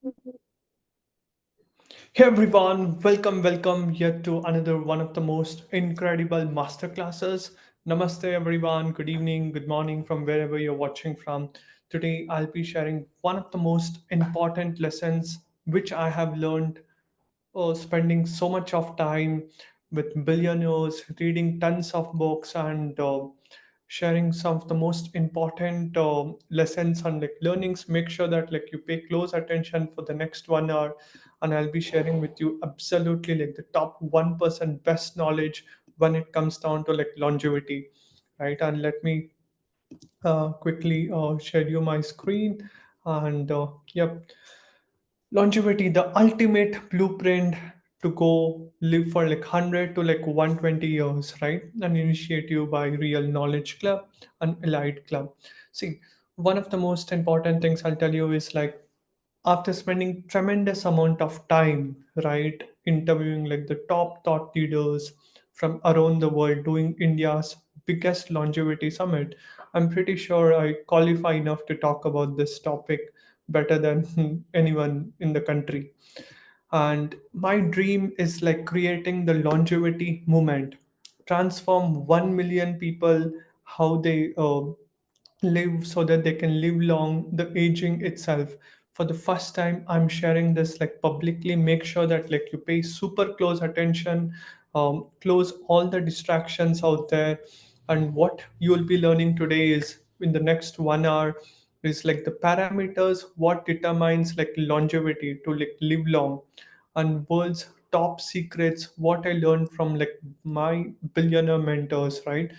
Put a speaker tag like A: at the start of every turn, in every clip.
A: Hey everyone, welcome yet to another one of the most incredible masterclasses. Namaste everyone, good evening, good morning from wherever you're watching from. Today I'll be sharing one of the most important lessons which I have learned spending so much of time with billionaires, reading tons of books, and sharing some of the most important lessons and like learnings. Make sure that like you pay close attention for the next 1 hour, and I'll be sharing with you absolutely like the top 1% best knowledge when it comes down to like longevity, right? And let me quickly share you my screen and yep. Longevity, the ultimate blueprint to go live for like 100 to like 120 years, right? An initiative by Real Knowledge Club and Elite Club. See, one of the most important things I'll tell you is like after spending tremendous amount of time, right, interviewing like the top thought leaders from around the world, doing India's biggest longevity summit, I'm pretty sure I qualify enough to talk about this topic better than anyone in the country. And my dream is like creating the longevity movement, transform 1 million people how they live so that they can live long, the aging itself. For the first time I'm sharing this like publicly. Make sure that like you pay super close attention, close all the distractions out there. And what you will be learning today is in the next 1 hour is like the parameters what determines like longevity to like live long, and world's top secrets what I learned from like my billionaire mentors, right?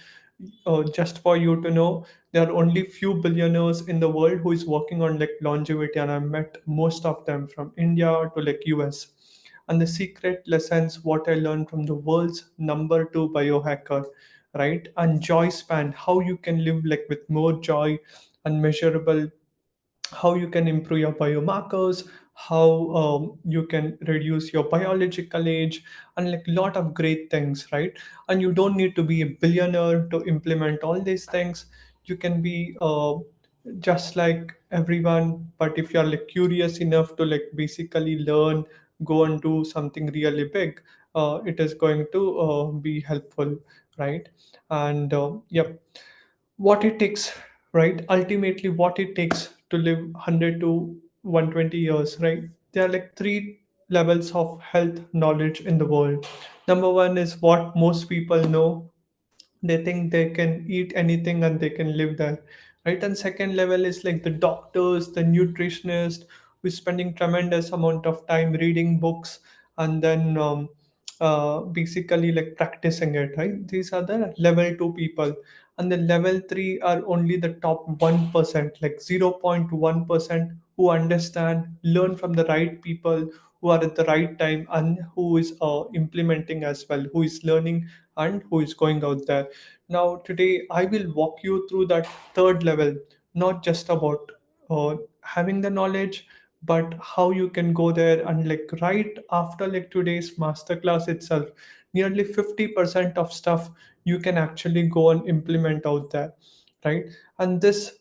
A: Just for you to know, there are only few billionaires in the world who is working on like longevity, and I met most of them from India to like US. And the secret lessons what I learned from the world's number two biohacker, right? And joy span, how you can live like with more joy and measurable, how you can improve your biomarkers, how you can reduce your biological age, and like lot of great things, right? And you don't need to be a billionaire to implement all these things. You can be just like everyone, but if you're like curious enough to like basically learn, go and do something really big, it is going to be helpful, right? And yep, what it takes, right? Ultimately, what it takes to live 100 to 120 years, right? There are like three levels of health knowledge in the world. Number one is what most people know, they think they can eat anything and they can live there, right? And second level is like the doctors, the nutritionist, who's spending tremendous amount of time reading books and then basically like practicing it, right? These are the level 2 people. And the level 3 are only the top 1%, like 0.1%, who understand, learn from the right people, who are at the right time, and who is implementing as well, who is learning and who is going out there. Now, today I will walk you through that third level, not just about having the knowledge, but how you can go there. And like right after like today's masterclass itself, nearly 50% of stuff you can actually go and implement out there, right? And this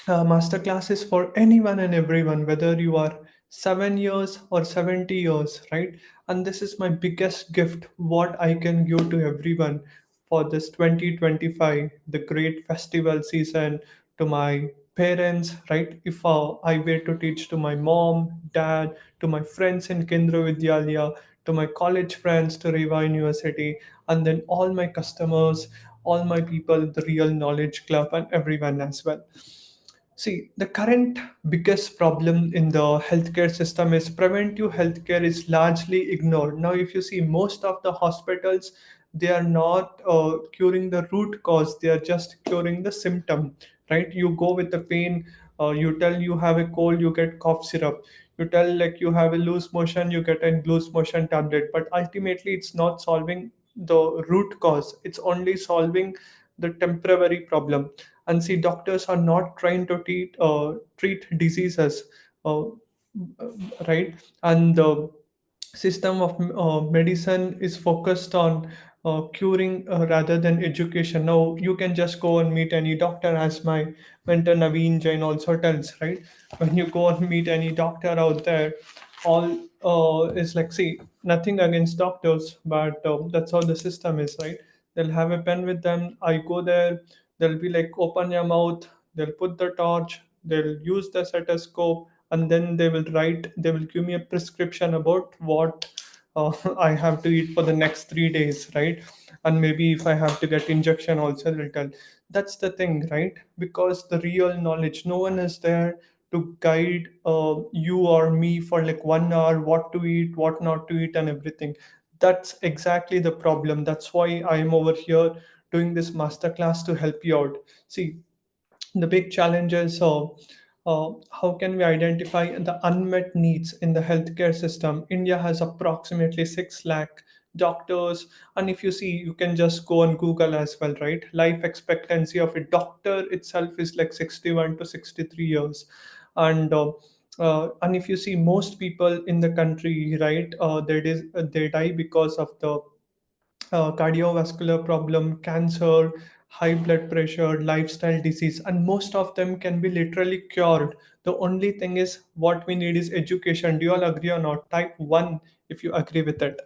A: masterclass is for anyone and everyone, whether you are 7 years or 70 years, right? And this is my biggest gift, what I can give to everyone for this 2025, the great festival season, to my parents, right? If I were to teach to my mom, dad, to my friends in Kendra Vidyalaya, to my college friends, to Reva University, and then all my customers, all my people, the Real Knowledge Club, and everyone as well. See, the current biggest problem in the healthcare system is preventive healthcare is largely ignored. Now, if you see most of the hospitals, they are not curing the root cause; they are just curing the symptom. Right? You go with the pain. You tell you have a cold, you get cough syrup. You tell like you have a loose motion, you get a loose motion tablet. But ultimately, it's not solving the root cause. It's only solving the temporary problem. And see, doctors are not trying to treat diseases, uh, right? And the system of medicine is focused on curing rather than education. Now you can just go and meet any doctor, as my mentor Naveen Jain also tells, right? When you go and meet any doctor out there, all is like, see, nothing against doctors, but that's how the system is, right? They'll have a pen with them. I go there, they'll be like, open your mouth, they'll put the torch, they'll use the stethoscope, and then they will give me a prescription about what I have to eat for the next 3 days, right? And maybe if I have to get injection also, they'll tell. That's the thing, right? Because the real knowledge, no one is there to guide you or me for like 1 hour, what to eat, what not to eat, and everything. That's exactly the problem. That's why I am over here doing this masterclass to help you out. See, the big challenge is how can we identify the unmet needs in the healthcare system? India has approximately 6 lakh doctors, and if you see, you can just go on Google as well, right? Life expectancy of a doctor itself is like 61 to 63 years. And if you see, most people in the country, right, they die because of the cardiovascular problem, cancer, high blood pressure, lifestyle disease, and most of them can be literally cured. The only thing is, what we need is education. Do you all agree or not? Type 1 if you agree with it.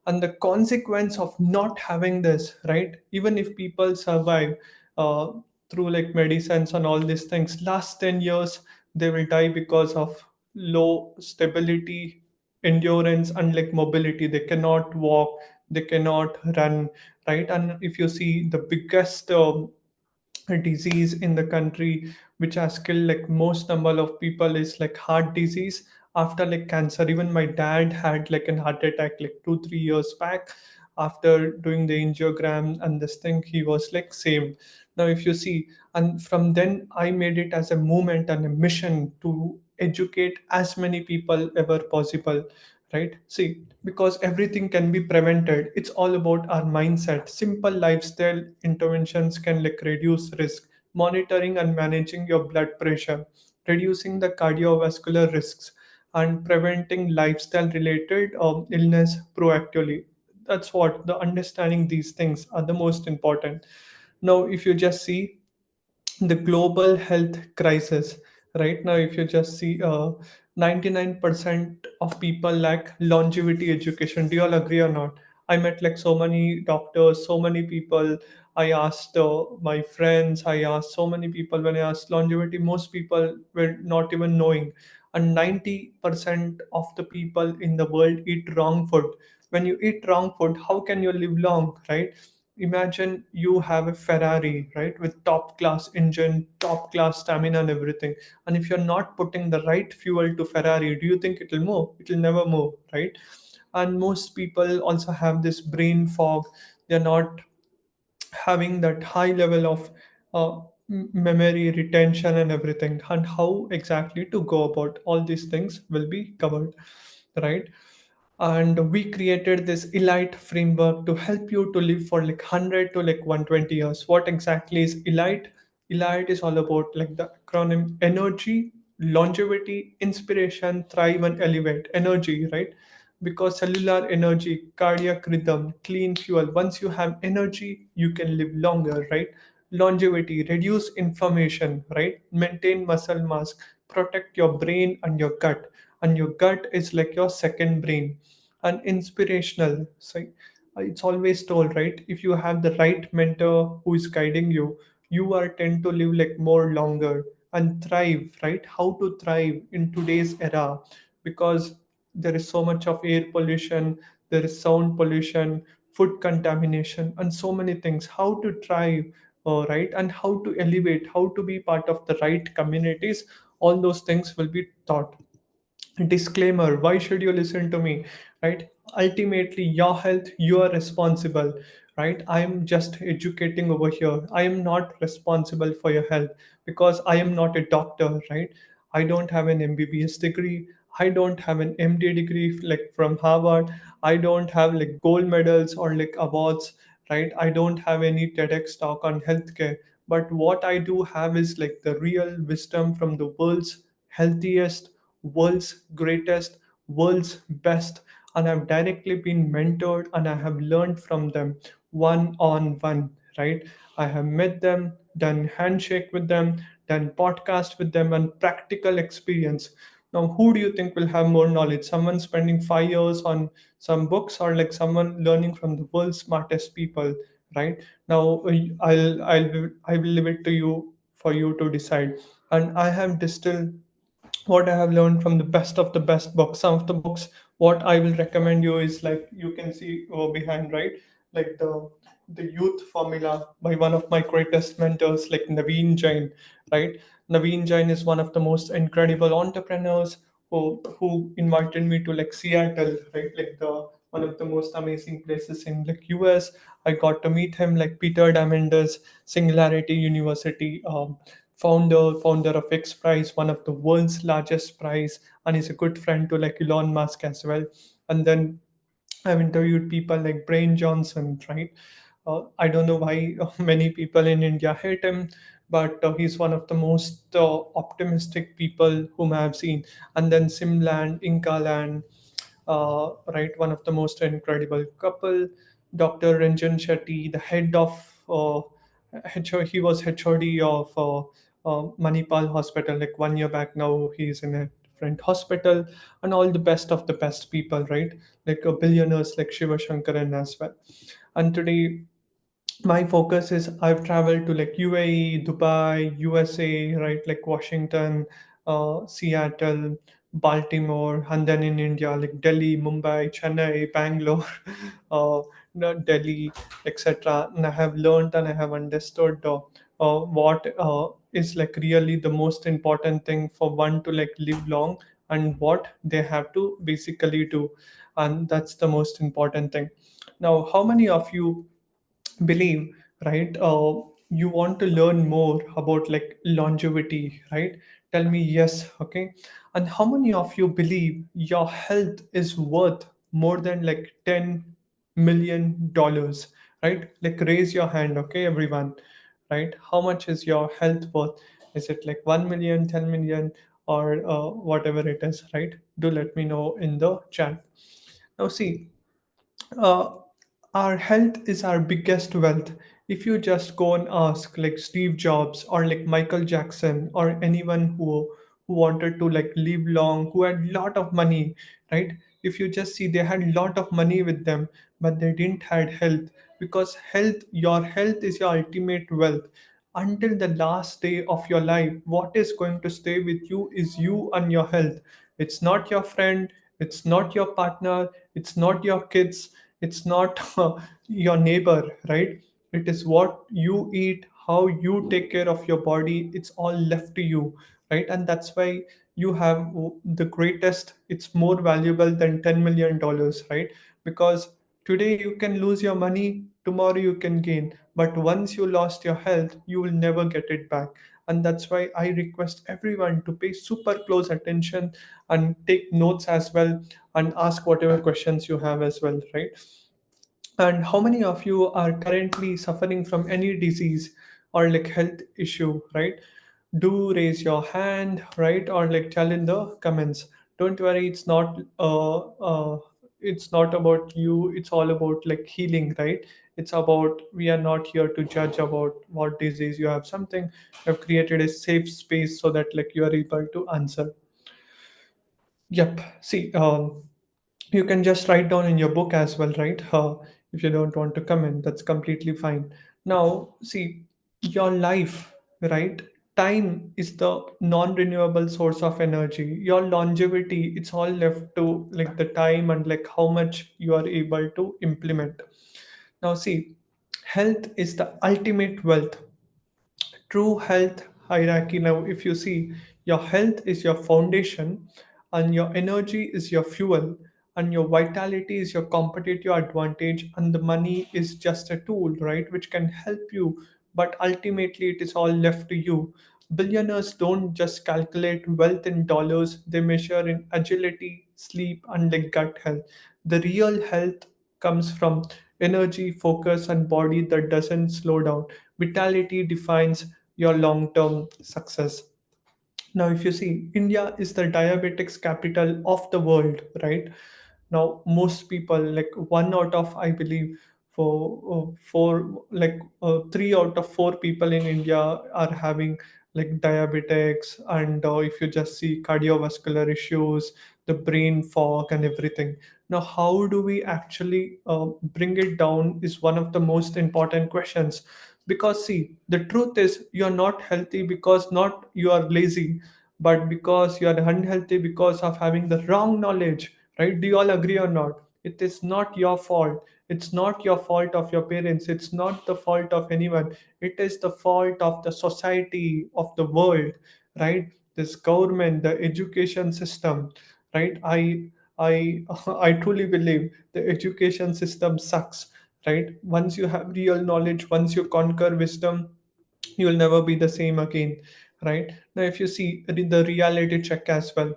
A: And the consequence of not having this, right? Even if people survive uh, through like medicines and all these things, last 10 years, they will die because of low stability, endurance, and like mobility. They cannot walk, they cannot run, right? And if you see, the biggest disease in the country which has killed like most number of people is like heart disease after like cancer. Even my dad had like an heart attack like 2 3 years back. After doing the angiogram and this thing, he was like same. Now if you see, and from then I made it as a movement and a mission to educate as many people ever possible, right? See, because everything can be prevented. It's all about our mindset. Simple lifestyle interventions can like reduce risk. Monitoring and managing your blood pressure, reducing the cardiovascular risks, and preventing lifestyle related illness proactively. That's what the understanding these things are the most important. Now if you just see the global health crisis right now, if you just see 99% of people lack longevity education. Do you all agree or not? I met like so many doctors, so many people. I asked my friends, I asked so many people. When I asked longevity, most people were not even knowing. And 90% of the people in the world eat wrong food. When you eat wrong food, how can you live long, right? Imagine you have a Ferrari, right, with top class engine, top class stamina and everything. And if you're not putting the right fuel to Ferrari, do you think it'll move? It'll never move, right? And most people also have this brain fog. They're not having that high level of memory retention and everything. And how exactly to go about all these things will be covered, right? And we created this elite framework to help you to live for like 100 to like 120 years. What exactly is elite? Elite is all about like the acronym energy, longevity, inspiration, thrive, and elevate. Energy, right? Because cellular energy, cardiac rhythm, clean fuel. Once you have energy, you can live longer, right? Longevity, reduce inflammation, right? Maintain muscle mass, protect your brain and your gut. And your gut is like your second brain. And inspirational, so it's always told, right? If you have the right mentor who is guiding you, you are tend to live like more longer. And thrive, right? How to thrive in today's era, because there is so much of air pollution, there is sound pollution, food contamination, and so many things. How to thrive, right? And how to elevate, how to be part of the right communities, all those things will be taught. Disclaimer, why should you listen to me, right? Ultimately, your health, you are responsible, right? I am just educating over here. I am not responsible for your health, because I am not a doctor, right? I don't have an MBBS degree, I don't have an MD degree like from Harvard. I don't have like gold medals or like awards, right? I don't have any TEDx talk on healthcare. But what I do have is like the real wisdom from the world's healthiest, world's greatest, world's best, and I've directly been mentored and I have learned from them one on one, right? I have met them, done handshake with them, done podcast with them, and practical experience. Now, who do you think will have more knowledge? Someone spending 5 years on some books, or like someone learning from the world's smartest people, right? Now, I will leave it to you for you to decide. And I have distilled what I have learned from the best of the best books. Some of the books, what I will recommend you is like you can see behind, right? Like the Youth Formula by one of my greatest mentors, like Naveen Jain, right? Naveen Jain is one of the most incredible entrepreneurs who invited me to like Seattle, right? Like the one of the most amazing places in like US. I got to meet him, like Peter Diamandis, Singularity University. Founder of X Prize, one of the world's largest prize, and he's a good friend to like Elon Musk as well. And then I've interviewed people like Brain Johnson, right? I don't know why many people in India hate him, but he's one of the most optimistic people whom I have seen. And then Simland, Inca Land, right? One of the most incredible couple, Dr. Ranjan Shetty, the head of he was HOD of Manipal Hospital. Like 1 year back now, he's in a different hospital, and all the best of the best people, right? Like billionaires like Shiva Shankaran as well. And today my focus is I've traveled to like UAE, Dubai, USA, right? Like Washington, Seattle, Baltimore, and then in India, like Delhi, Mumbai, Chennai, Bangalore, uh, Delhi, etc. And I have learned and I have understood what is like really the most important thing for one to like live long, and what they have to basically do. And that's the most important thing. Now, how many of you believe, right, you want to learn more about like longevity, right? Tell me yes. Okay. And how many of you believe your health is worth more than like $10 million, right? Like raise your hand, okay, everyone, right? How much is your health worth? Is it like 1 million, 10 million, or whatever it is, right? Do let me know in the chat. Now see, uh, our health is our biggest wealth. If you just go and ask like Steve Jobs or like Michael Jackson or anyone who wanted to like live long, who had lot of money, right? If you just see, they had lot of money with them, but they didn't had health, because your health is your ultimate wealth. Until the last day of your life, what is going to stay with you is you and your health. It's not your friend, it's not your partner, it's not your kids, it's not your neighbor, right? It is what you eat, how you take care of your body. It's all left to you, right? And that's why you have the greatest, it's more valuable than $10 million, right? Because today you can lose your money, tomorrow you can gain, but once you lost your health, you will never get it back. And that's why I request everyone to pay super close attention and take notes as well, and ask whatever questions you have as well, right? And how many of you are currently suffering from any disease or like health issue, right? Do raise your hand, right? Or like tell in the comments. Don't worry, it's not about you, it's all about like healing, right? It's about, we are not here to judge about what disease you have. Something we have created a safe space so that like you are able to answer. Yep. See, you can just write down in your book as well, right? If you don't want to comment, that's completely fine. Now, see, your life, right? Time is the non-renewable source of energy. Your longevity, it's all left to like the time and like how much you are able to implement. Now, see, health is the ultimate wealth. True health hierarchy. Now if you see, your health is your foundation, and your energy is your fuel, and your vitality is your competitive advantage, and the money is just a tool, right, which can help you, but ultimately it is all left to you. Billionaires don't just calculate wealth in dollars, they measure in agility, sleep, and like gut health. The real health comes from energy, focus, and body that doesn't slow down. Vitality defines your long term success. Now, if you see, India is the diabetics capital of the world, right? Now most people, like one out of, I believe, four, like 3 out of 4 people in India are having like diabetics, and if you just see cardiovascular issues, the brain fog and everything. Now how do we actually bring it down is one of the most important questions. Because see, the truth is you're not healthy because not you are lazy, but because you are unhealthy because of having the wrong knowledge, right? Do you all agree or not? It is not your fault. It's not your fault of your parents. It's not the fault of anyone. It is the fault of the society, of the world, right? This government, the education system, right? I I truly believe the education system sucks, right? Once you have real knowledge, once you conquer wisdom, you will never be the same again, right? Now if you see the reality check as well,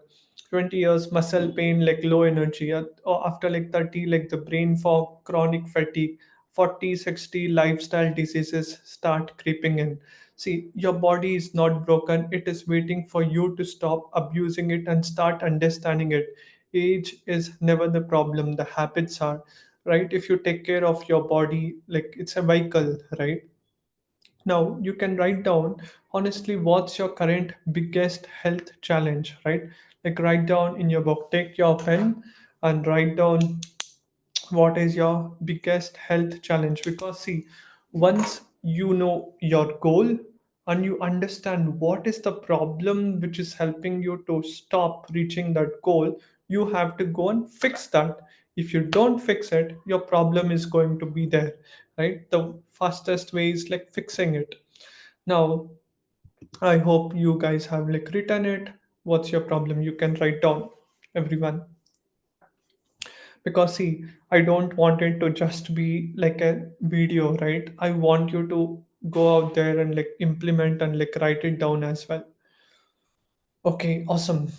A: 20 years muscle pain, like low energy, or after like 30, like the brain fog, chronic fatigue, 40, 60, lifestyle diseases start creeping in. See, your body is not broken, it is waiting for you to stop abusing it and start understanding it. Age is never the problem, the habits are, right? If you take care of your body like it's a vehicle, right? Now you can write down honestly what's your current biggest health challenge, right? Like write down in your book, take your pen and write down what is your biggest health challenge. Because see, once you know your goal and you understand what is the problem which is helping you to stop reaching that goal, you have to go and fix that. If you don't fix it, your problem is going to be there, right? The fastest way is like fixing it. Now I hope you guys have like written it. What's your problem? You can write down, everyone. Because see, I don't want it to just be like a video, right? I want you to go out there and like implement and like write it down as well. Okay, awesome.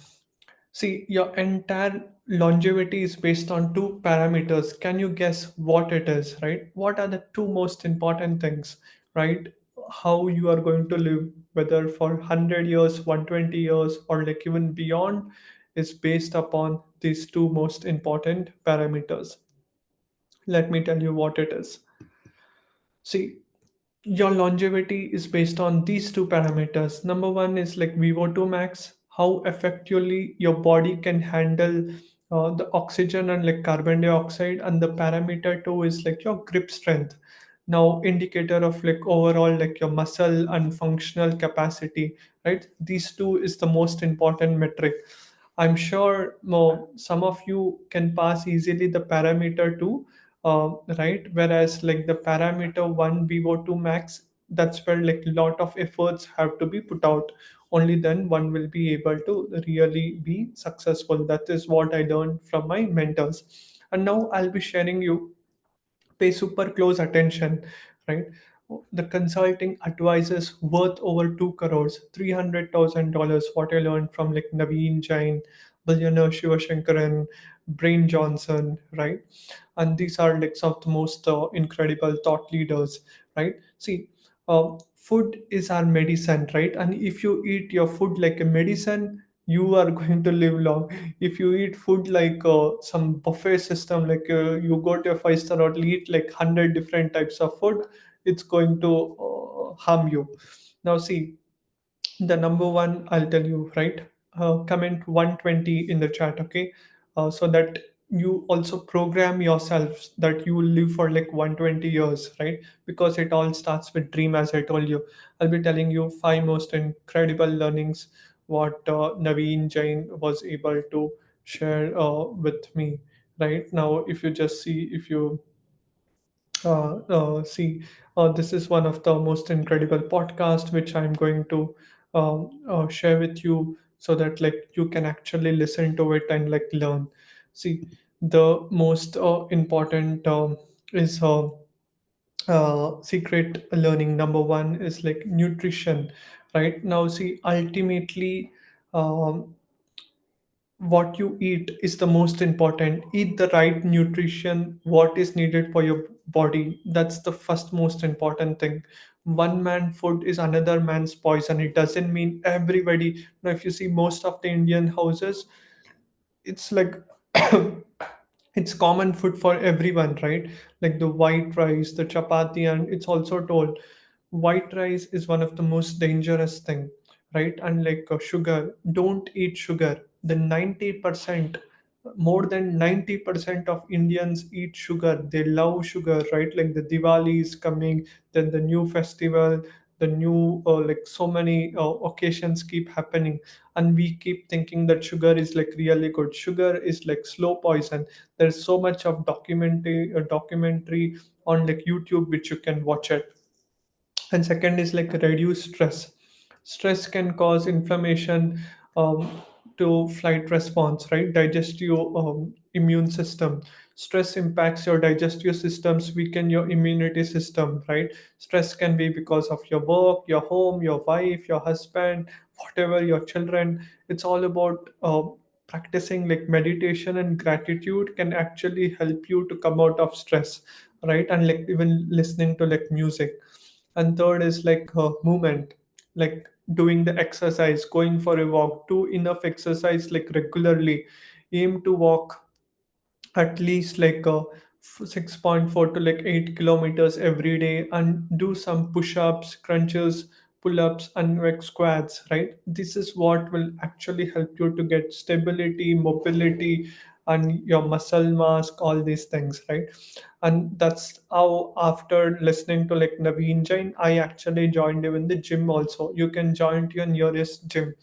A: See, your entire longevity is based on two parameters. Can you guess what it is, right? What are the two most important things, right? How you are going to live, whether for 100 years, 120 years, or like even beyond, is based upon these two most important parameters. Let me tell you what it is. See, your longevity is based on these two parameters. Number one is like VO2 max, how effectively your body can handle the oxygen and like carbon dioxide, and the parameter two is like your grip strength. Now, indicator of like overall like your muscle and functional capacity, right? These two is the most important metric. I'm sure some of you can pass easily the parameter two, right? Whereas like the parameter one VO2 max, that's where like lot of efforts have to be put out. Only then one will be able to really be successful. That is what I learned from my mentors. And now I'll be sharing you, pay super close attention, right? The consulting advisors worth over 2 crores, $300,000. What I learned from like Naveen Jain, billionaire Shiva Shankaran, Brain Johnson, right? And these are like some of the most incredible thought leaders, right? See, food is our medicine, right? And if you eat your food like a medicine, you are going to live long. If you eat food like some buffet system, like you go to a five-star hotel, eat like 100 different types of food, it's going to harm you. Now see, the number one, I'll tell you, right? Comment 120 in the chat, okay? So that you also program yourself that you will live for like 120 years, right? Because it all starts with dream, as I told you. I'll be telling you five most incredible learnings what Naveen Jain was able to share with me, right? Now if you just see, if you see, this is one of the most incredible podcasts which I'm going to share with you, so that like you can actually listen to it and like learn. See, the most important is secret learning. Number one is like nutrition, right? Now see, ultimately, um, what you eat is the most important. Eat the right nutrition, what is needed for your body. That's the first most important thing. One man food is another man's poison. It doesn't mean everybody. Now if you see most of the Indian houses, it's like It's common food for everyone, right? Like the white rice, the chapati, and it's also told white rice is one of the most dangerous thing, right? And like sugar, don't eat sugar. The 90%, more than 90% of Indians eat sugar. They love sugar, right? Like the Diwali is coming, then the new festival, the new like so many occasions keep happening, and we keep thinking that sugar is like really good. Sugar is like slow poison. There's so much of documentary on like YouTube which you can watch it. And second is like reduce stress. Stress can cause inflammation, to flight response, right? Digestive, immune system. Stress impacts your digestive systems, weaken your immunity system, right? Stress can be because of your work, your home, your wife, your husband, whatever, your children. It's all about practicing like meditation and gratitude can actually help you to come out of stress, right? And like even listening to like music. And third is like movement, like doing the exercise, going for a walk, do enough exercise like regularly. Aim to walk at least like 6.4 to like 8 kilometers every day, and do some push-ups, crunches, pull-ups, and like squats, right? This is what will actually help you to get stability, mobility, and your muscle mass, all these things, right? And that's how, after listening to like Naveen Jain, I actually joined even the gym also. You can join to your nearest gym.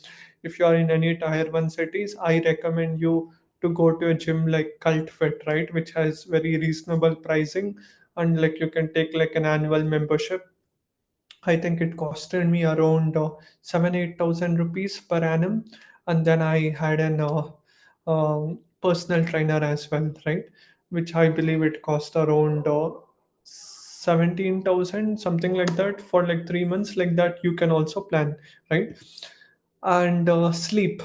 A: If you are in any tier 1 cities, I recommend you to go to a gym like Cult Fit, right, which has very reasonable pricing, and like you can take like an annual membership. I think it costed me around 7-8 thousand rupees per annum, and then I had an personal trainer as well, right? Which I believe it cost around 17,000, something like that, for like 3 months. Like that, you can also plan, right? And sleep,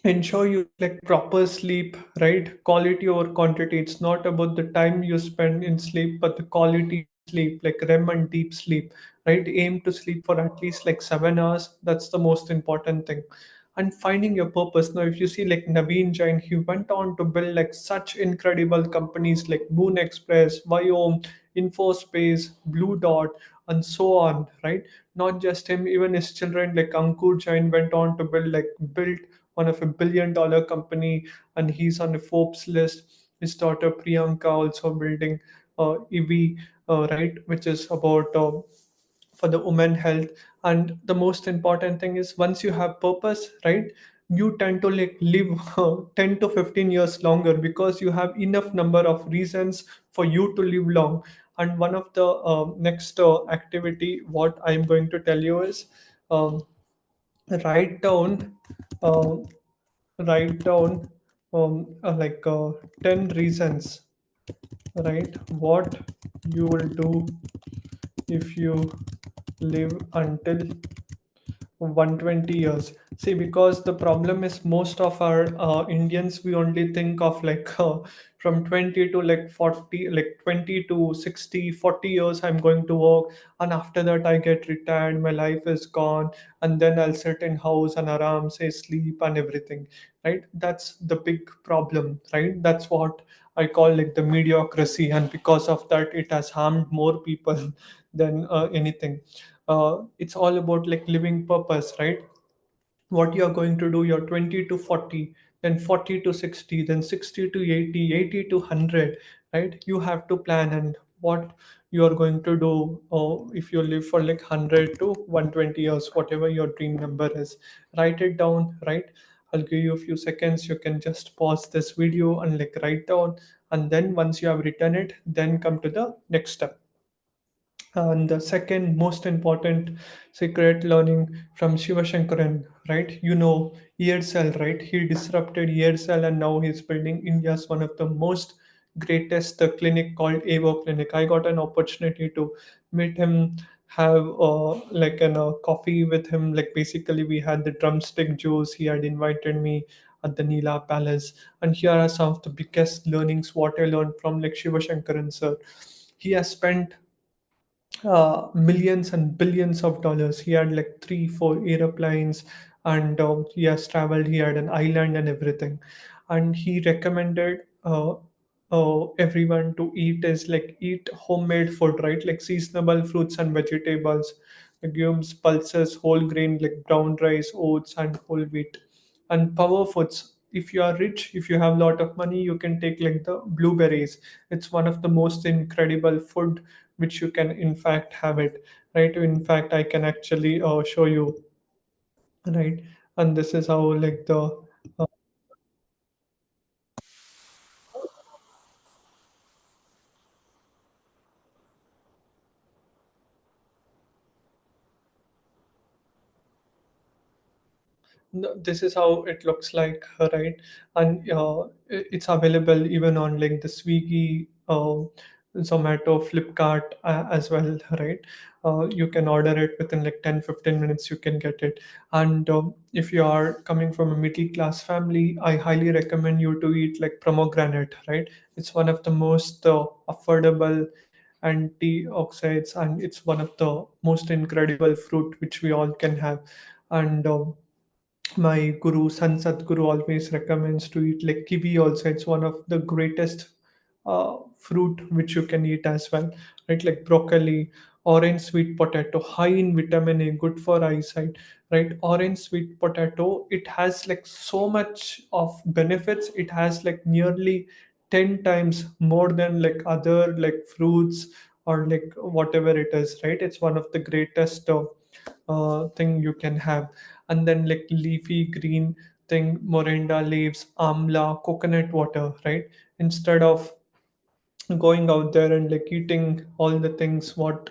A: ensure you get like proper sleep, right? Quality over quantity. It's not about the time you spend in sleep, but the quality of sleep, like REM and deep sleep, right? Aim to sleep for at least like 7 hours. That's the most important thing. And finding your purpose. Now if you see like Naveen Jain, he went on to build like such incredible companies like Moon Express, Biome, Infospace, Blue Dot, and so on, right? Not just him, even his children like Ankur Jain went on to build one of $1 billion company, and he's on the Forbes list. His daughter Priyanka also building EV, right, which is about for the women health. And the most important thing is, once you have purpose, right, you tend to like live 10 to 15 years longer, because you have enough number of reasons for you to live long. And one of the next activity what I'm going to tell you is, um, write down uh, write down like 10 reasons, right, what you will do if you live until 120 years. See, because the problem is most of our Indians, we only think of like from 20 to like 40, like 20 to 60, 40 years I'm going to work, and after that I get retired, my life is gone, and then I'll sit in house and aram say sleep and everything, right? That's the big problem, right? That's what I call like the mediocrity, and because of that it has harmed more people than anything. It's all about like living purpose, right? What you are going to do, you're 20 to 40, then 40 to 60, then 60 to 80, 80 to 100, right? You have to plan, and what you are going to do, or if you live for like 100 to 120 years, whatever your dream number is, write it down, right? I'll give you a few seconds. You can just pause this video and like write down, and then once you have written it, then come to the next step. And the second most important secret learning from Shiva Shankaran, right? You know, EarCell, right? He disrupted EarCell, and now he's building India's one of the most greatest clinic called Evo Clinic. I got an opportunity to meet him, have like an coffee with him. Like basically, we had the drumstick juice. He had invited me at the Neela Palace, and here are some of the biggest learnings what I learned from like Shiva Shankaran sir. He has spent millions and billions of dollars. He had like 3, 4 airplanes, and he has traveled. He had an island and everything, and he recommended. everyone to eat is like eat homemade food, right? Like seasonable fruits and vegetables, legumes, pulses, whole grain like brown rice, oats, and whole wheat, and power foods. If you are rich, if you have a lot of money, you can take like the blueberries. It's one of the most incredible food which you can in fact have it, right? In fact, I can actually show you, right? And this is how like the uh, no, this is how it looks like, right? And it's available even on like the Swiggy, Zomato, Flipkart as well, right? You can order it within like 10-15 minutes, you can get it. And if you are coming from a middle class family, I highly recommend you to eat like pomegranate, right? It's one of the most affordable antioxidants, and it's one of the most incredible fruit which we all can have. And my guru, Sant Sadguru, always recommends to eat like kiwi also. It's one of the greatest fruit which you can eat as well, right? Like broccoli, orange sweet potato, high in vitamin A, good for eyesight, right? Orange sweet potato, it has like so much of benefits. It has like nearly 10 times more than like other like fruits or like whatever it is, right? It's one of the greatest thing you can have. And then like leafy green thing, morinda leaves, amla, coconut water, right? Instead of going out there and like eating all the things what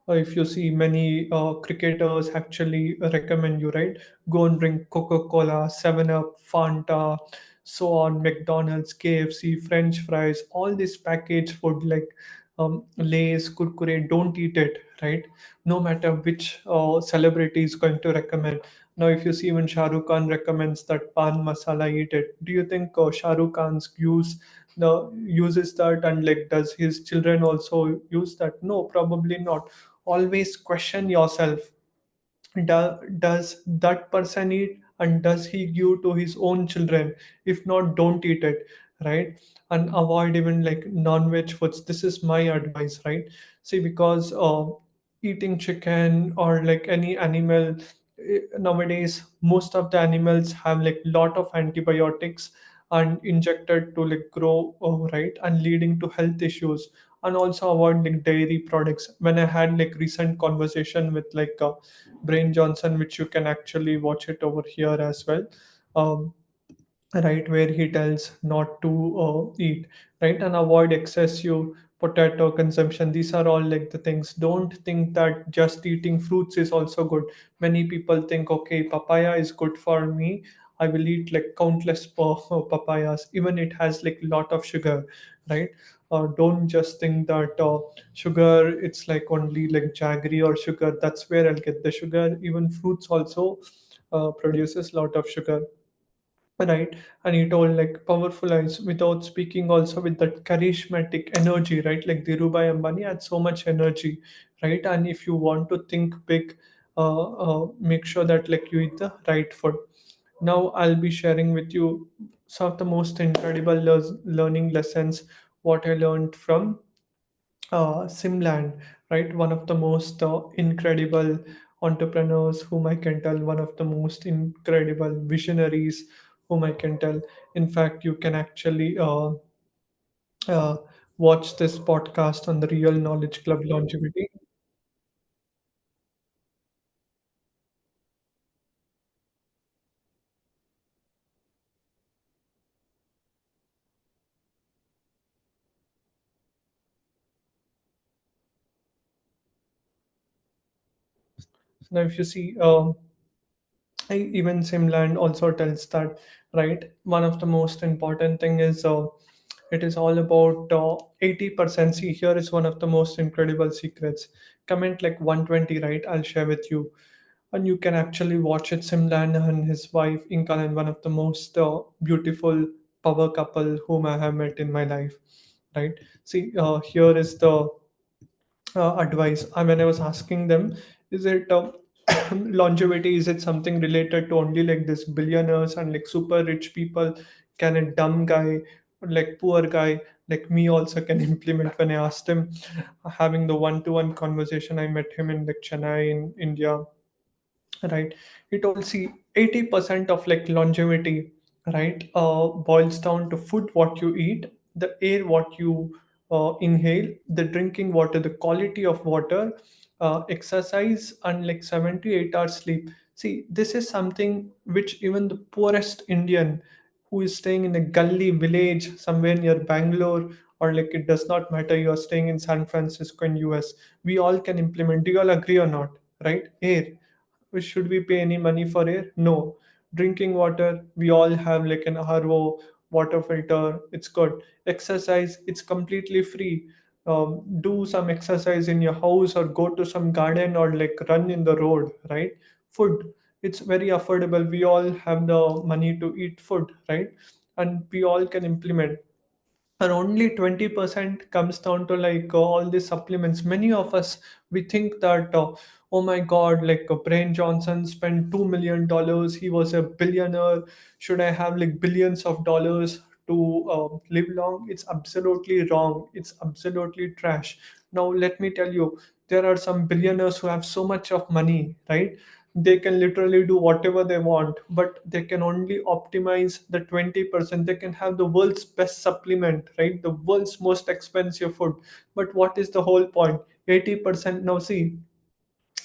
A: if you see many cricketers actually recommend you, right? Go and drink Coca-Cola, 7 Up, Fanta, so on, McDonald's, KFC, French fries, all this packaged food like Lay's, Kurkure, don't eat it, right? No matter which celebrity is going to recommend. Now if you see even Shah Rukh Khan recommends that pan masala, eat it. Do you think Shah Rukh Khan's uses that, and like does his children also use that? No, probably not. Always question yourself. Does that person eat, and does he give to his own children? If not, don't eat it, right? And avoid even like non-veg foods. This is my advice, right? See, because eating chicken or like any animal, nowadays most of the animals have like lot of antibiotics and injected to like grow, right, and leading to health issues. And also avoid like dairy products. When I had like recent conversation with like Brain Johnson, which you can actually watch it over here as well, um, right, where he tells not to eat, right, and avoid excessive potato consumption. These are all like the things. Don't think that just eating fruits is also good. Many people think, okay, papaya is good for me, I will eat like countless papayas, even it has like lot of sugar, right? Don't just think that sugar it's like only like jaggery or sugar, that's where I'll get the sugar. Even fruits also produces lot of sugar, right? And he told like powerful eyes without speaking, also with that charismatic energy, right? Like Dhirubhai Ambani had so much energy, right? And if you want to think big, make sure that like you eat the right food. Now I'll be sharing with you some of the most incredible learning lessons what I learned from Simland, right? One of the most incredible entrepreneurs whom I can tell, one of the most incredible visionaries whom I can tell. In fact, you can actually uh, watch this podcast on the Real Knowledge Club Longevity. Now, if you see, even Simland also tells that, right? One of the most important thing is it is all about 80%. See, here is one of the most incredible secrets. Comment like 120, right? I'll share with you. And you can actually watch it. Simlan and his wife Inkalan, one of the most beautiful power couple whom I have met in my life, right? See, here is the advice. When I was asking them, is it longevity? Is it something related to only like this billionaires and like super rich people? Can a dumb guy like poor guy like me also can implement. When I asked him, having the one-to-one conversation, I met him in like Chennai in India, right? It all see 80% of like longevity, right, boils down to food what you eat, the air what you inhale, the drinking water, the quality of water, exercise, and like 78 hours sleep. See, this is something which even the poorest Indian who is staying in a gully village somewhere near Bangalore, or like it does not matter, you are staying in San Francisco in US, we all can implement. Do you all agree or not? Right? Air, should we pay any money for air? No. Drinking water, we all have like an RO, water filter. It's good. Exercise, it's completely free. Do some exercise in your house or go to some garden or like run in the road, right? Food, it's very affordable. We all have the money to eat food, right? And we all can implement, and only 20% comes down to like all these supplements. Many of us, we think that oh my god, like Brian Johnson spent $2 million, he was a billionaire, should I have like billions of dollars to live long? It's absolutely wrong, it's absolutely trash. Now let me tell you, there are some billionaires who have so much of money, right? They can literally do whatever they want, but they can only optimize the 20%. They can have the world's best supplement, right, the world's most expensive food, but what is the whole point? 80%. Now see,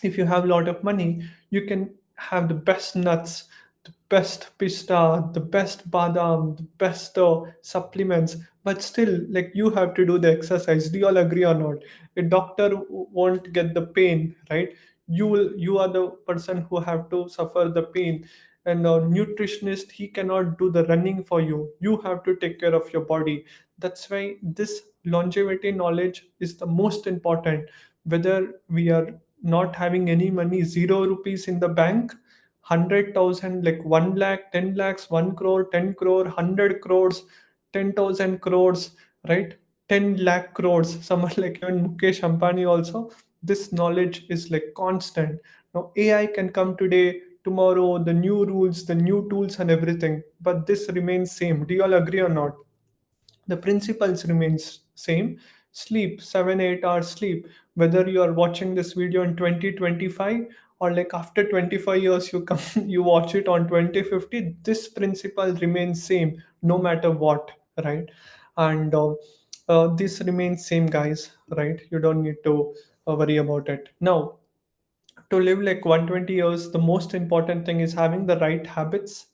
A: if you have a lot of money, you can have the best nuts, the best pista, the best badam, the best supplements, but still, like, you have to do the exercise. Do you all agree or not? A doctor won't get the pain, right? You are the person who have to suffer the pain, and a nutritionist, he cannot do the running for you. You have to take care of your body. That's why this longevity knowledge is the most important. Whether we are not having any money, 0 rupees in the bank, 100,000, like 1 lakh, 10 lakhs, 1 crore, 10 crore, 100 crores, 10,000 crores, right? 10 lakh crores. Someone like even Mukesh Ambani also. This knowledge is like constant. Now, AI can come today, tomorrow, the new rules, the new tools, and everything, but this remains same. Do you all agree or not? The principles remains same. Sleep, 7 8 hours sleep. Whether you are watching this video in 2025 or like after 25 years you come you watch it on 2050, this principle remains same no matter what, right? And this remains same, guys, right? You don't need to worry about it. Now, to live like 120 years, the most important thing is having the right habits,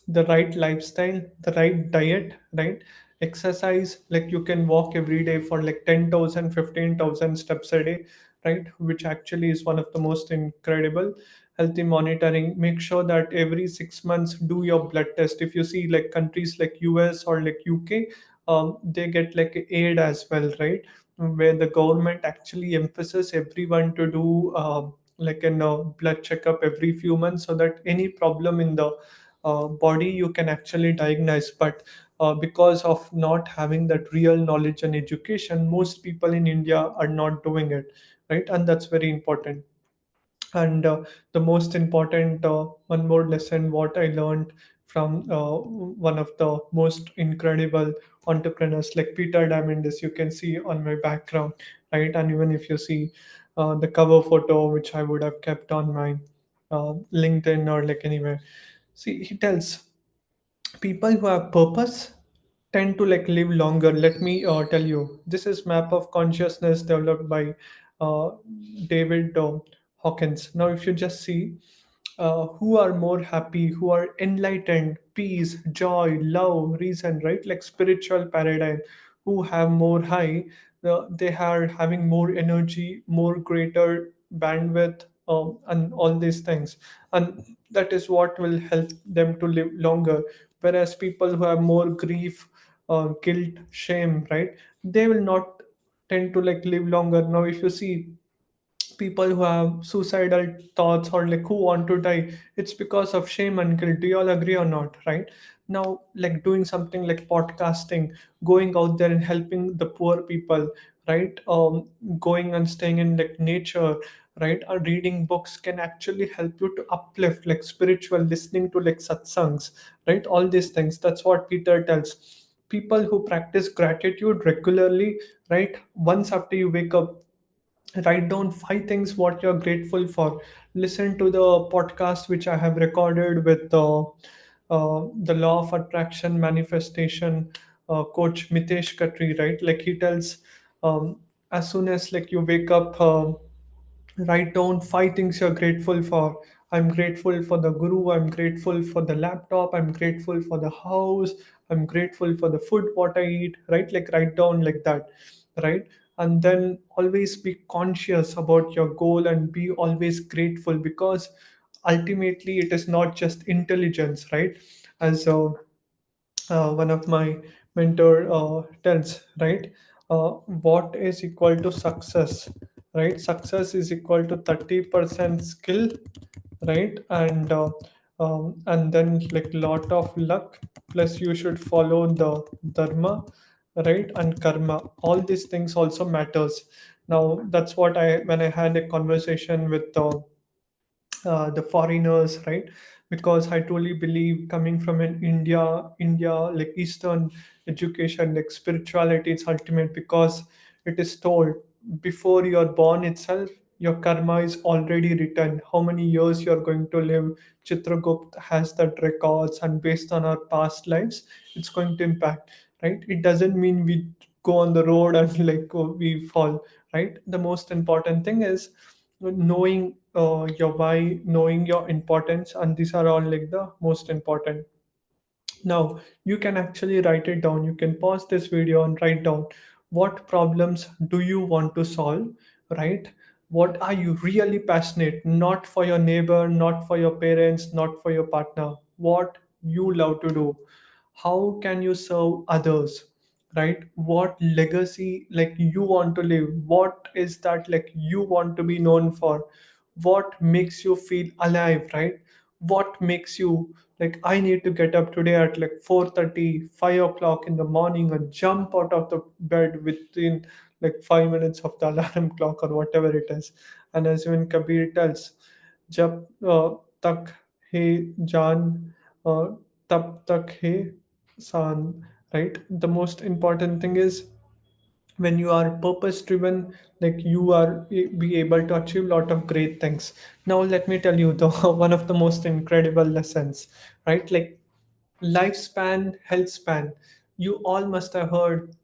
A: the right lifestyle, the right diet, right? Exercise, like you can walk every day for like 10,000, 15,000 steps a day, right? Which actually is one of the most incredible. Healthy monitoring, make sure that every 6 months do your blood test. If you see like countries like US or like UK, they get like aid as well, right? Where the government actually emphasizes everyone to do like a blood checkup every few months, so that any problem in the body you can actually diagnose. But because of not having that real knowledge and education, most people in India are not doing it, right? And that's very important. And the most important one more lesson what I learned from one of the most incredible entrepreneurs like Peter Diamandis, you can see on my background, right? And even if you see the cover photo which I would have kept on my LinkedIn or like anywhere, see, he tells people who have purpose tend to like live longer. Let me tell you, this is map of consciousness developed by uh, David Hawkins. Now if you just see who are more happy, who are enlightened, peace, joy, love, reason, right? Like spiritual paradigm, who have more high, they are having more energy, more greater bandwidth, and all these things. And that is what will help them to live longer. Whereas people who have more grief, guilt, shame, right? They will not tend to like live longer. Now, if you see people who have suicidal thoughts or like who want to die, it's because of shame and guilt. Do you all agree or not? Right? Now, like doing something like podcasting, going out there and helping the poor people, right? Going and staying in like nature, right? Or reading books can actually help you to uplift, like spiritual, listening to like satsangs, right? All these things. That's what Peter tells. people who practice gratitude regularly, right? Once after you wake up, write down 5 things what you're grateful for. Listen to the podcast which I have recorded with the law of attraction manifestation coach Mitesh Khatri, right? Like he tells, um, as soon as like you wake up, write down 5 things you're grateful for. I'm grateful for the guru, I'm grateful for the laptop, I'm grateful for the house, I'm grateful for the food what I eat, right? Like write down like that, right? And then always be conscious about your goal and be always grateful, because ultimately it is not just intelligence, right? As one of my mentor tells, right? What is equal to success, right? Success is equal to 30% skill, right? And then like lot of luck, plus you should follow the dharma, right? And karma, all these things also matters. Now that's what I, when I had a conversation with the foreigners, right? Because I truly believe, coming from an India, like Eastern education, like spirituality, it's ultimate, because it is told before you're born itself, your karma is already written. How many years you're going to live, Chitragupt has that records, and based on our past lives, it's going to impact, right? It doesn't mean we go on the road and like we fall, right? The most important thing is knowing your why, knowing your importance, and these are all like the most important. Now you can actually write it down. You can pause this video and write down what problems do you want to solve, right? What are you really passionate, not for your neighbor, not for your parents, not for your partner, what you love to do, how can you serve others, right? What legacy like you want to live, what is that like you want to be known for, what makes you feel alive, right? What makes you like, I need to get up today at like 4:30, 5 o'clock in the morning, and jump out of the bed within like 5 minutes of the alarm clock or whatever it is. And as even Kabir tells, jab tak hai jaan, uh, tab tak hai san, right? The most important thing is, when you are purpose driven, like you are be able to achieve a lot of great things. Now let me tell you the one of the most incredible lessons, right? Like lifespan, health span. You all must have heard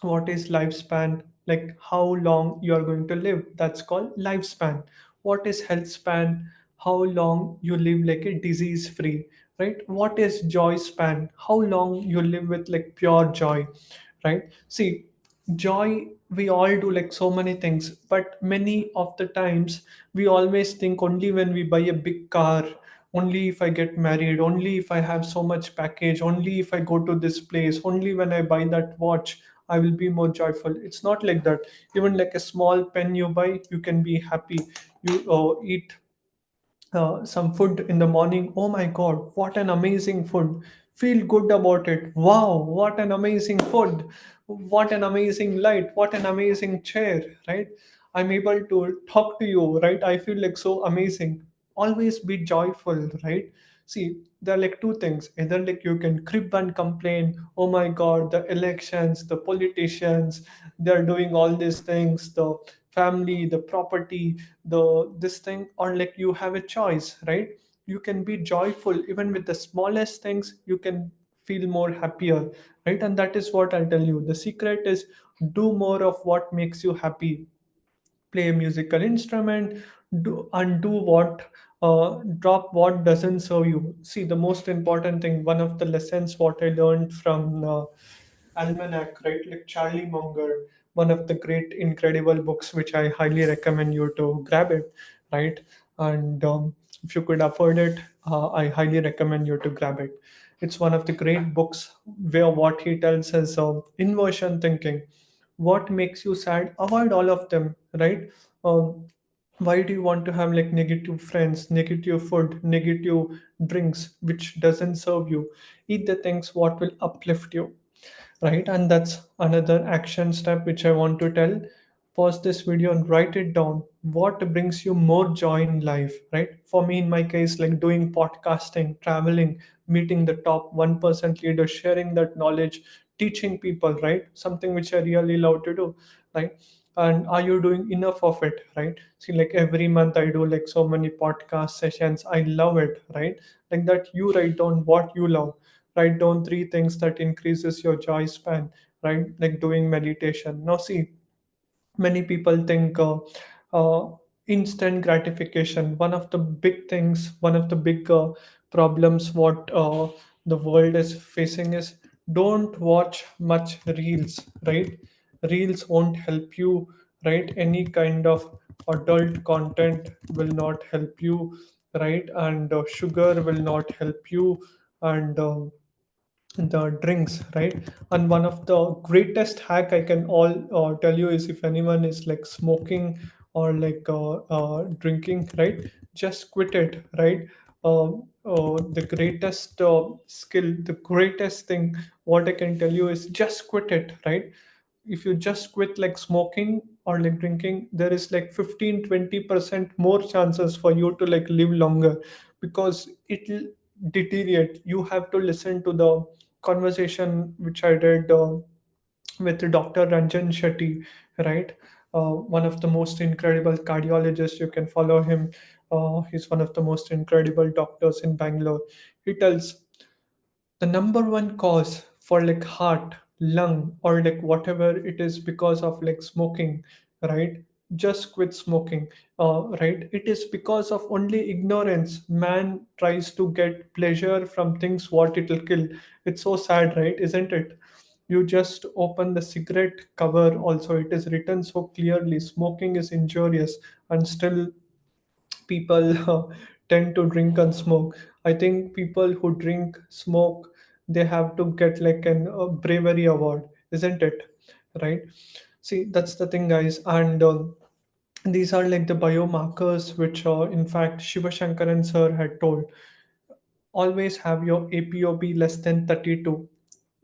A: what is lifespan, like how long you are going to live, that's called lifespan. What is health span? How long you live like a disease free, right? What is joy span? How long you live with like pure joy, right? See, joy, we all do like so many things, but many of the times we always think only when we buy a big car, only if I get married, only if I have so much package, only if I go to this place, only when I buy that watch, I will be more joyful. It's not like that. Even like a small pen you buy, you can be happy. You eat some food in the morning. Oh my God, what an amazing food. Feel good about it. Wow, what an amazing food. What an amazing light. What an amazing chair, right? I'm able to talk to you, right? I feel like so amazing. Always be joyful, right? See, there are like two things. Either like you can crib and complain, oh my God, the elections, the politicians, they're doing all these things, the family, the property, the this thing, or like you have a choice, right? You can be joyful even with the smallest things. You can feel more happier, right? And that is what I'll tell you. The secret is, do more of what makes you happy. Play a musical instrument, do undo what drop what doesn't serve you. See, the most important thing, one of the lessons what I learned from Almanac, right? Like Charlie Munger, one of the great incredible books which I highly recommend you to grab it, right? And if you could afford it, I highly recommend you to grab it. It's one of the great books where what he tells is inversion thinking. What makes you sad, avoid all of them, right? um, why do you want to have like negative friends, negative food, negative drinks which doesn't serve you? Eat the things what will uplift you, right? And that's another action step which I want to tell. pause this video and write it down. What brings you more joy in life, right? For me, in my case, like doing podcasting, traveling, meeting the top 1% leaders, sharing that knowledge, teaching people, right? Something which I really love to do, right? And are you doing enough of it, right? See, like every month I do like so many podcast sessions. I love it, right? Like that, you write down what you love. Write down three things that increases your joy span, right? Like doing meditation. Now, see, many people think uh, instant gratification, one of the big things, one of the big problems what the world is facing is, don't watch much reels, right? Reels won't help you, right? Any kind of adult content will not help you, right? And sugar will not help you, and the drinks, right? And one of the greatest hack I can all tell you is, if anyone is like smoking or like drinking, right, just quit it, right? The greatest skill, the greatest thing what I can tell you is just quit it, right? If you just quit like smoking or like drinking, there is like 15-20% more chances for you to like live longer, because it'll deteriorate. You have to listen to the conversation which I did with Dr. Ranjan Shetty, right? One of the most incredible cardiologists. You can follow him. He's one of the most incredible doctors in Bangalore. He tells the number one cause for like heart, lung, or like whatever it is because of like smoking, right? Just quit smoking, right? It is because of only ignorance. Man tries to get pleasure from things what it'll kill. It's so sad, right? Isn't it? You just open the cigarette cover, also it is written so clearly, smoking is injurious, and still people tend to drink and smoke. I think people who drink, smoke, they have to get like an bravery award, isn't it? Right? See, that's the thing, guys. And these are like the biomarkers which, in fact, Shiva Shankaran sir had told. Always have your APOB less than 32,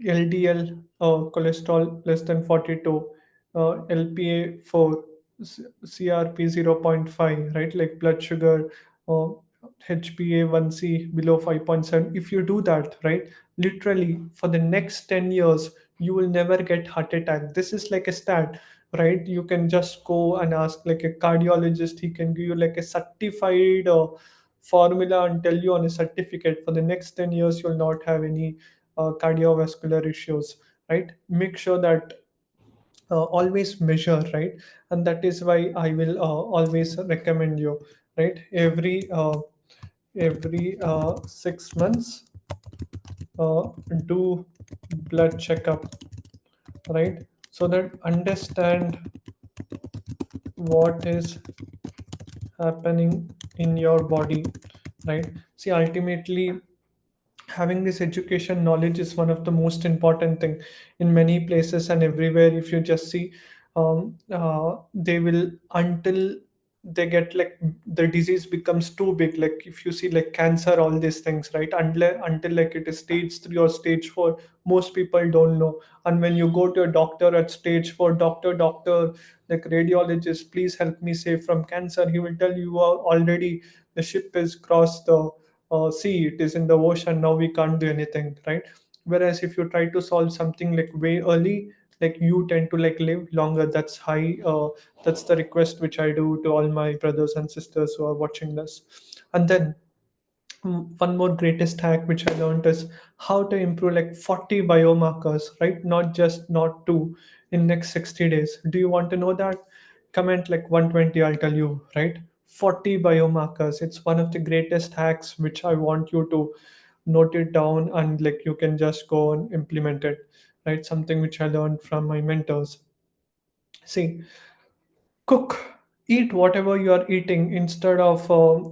A: LDL cholesterol less than 42, LPA 4, CRP 0.5, right? Like blood sugar, uh, HbA1c below 5.7. If you do that, right, literally for the next 10 years, you will never get heart attack. This is like a stat, right? You can just go and ask like a cardiologist. He can give you like a certified formula and tell you on a certificate, for the next 10 years you'll not have any cardiovascular issues, right? Make sure that always measure, right? And that is why I will always recommend you, right? Every 6 months, do blood checkup, right? So that understand what is happening in your body, right? See, ultimately, having this education knowledge is one of the most important thing in many places and everywhere. If you just see, they will, until they get like the disease becomes too big, like if you see like cancer, all these things, right? Until like it is stage 3 or stage 4, most people don't know. And when you go to a doctor at stage 4, doctor, like radiologist, please help me save from cancer, he will tell you are already, the ship has crossed the sea, it is in the ocean, now we can't do anything, right? Whereas if you try to solve something like way early, like you tend to like live longer. That's the request which I do to all my brothers and sisters who are watching this. And then, one more greatest hack which I learned is how to improve like 40 biomarkers, right? Not just not two, in next 60 days. Do you want to know that? Comment like 120, I'll tell you, right? 40 biomarkers. It's one of the greatest hacks which I want you to note it down, and like you can just go and implement it, right? Something which I learned from my mentors. See, cook, eat whatever you are eating instead of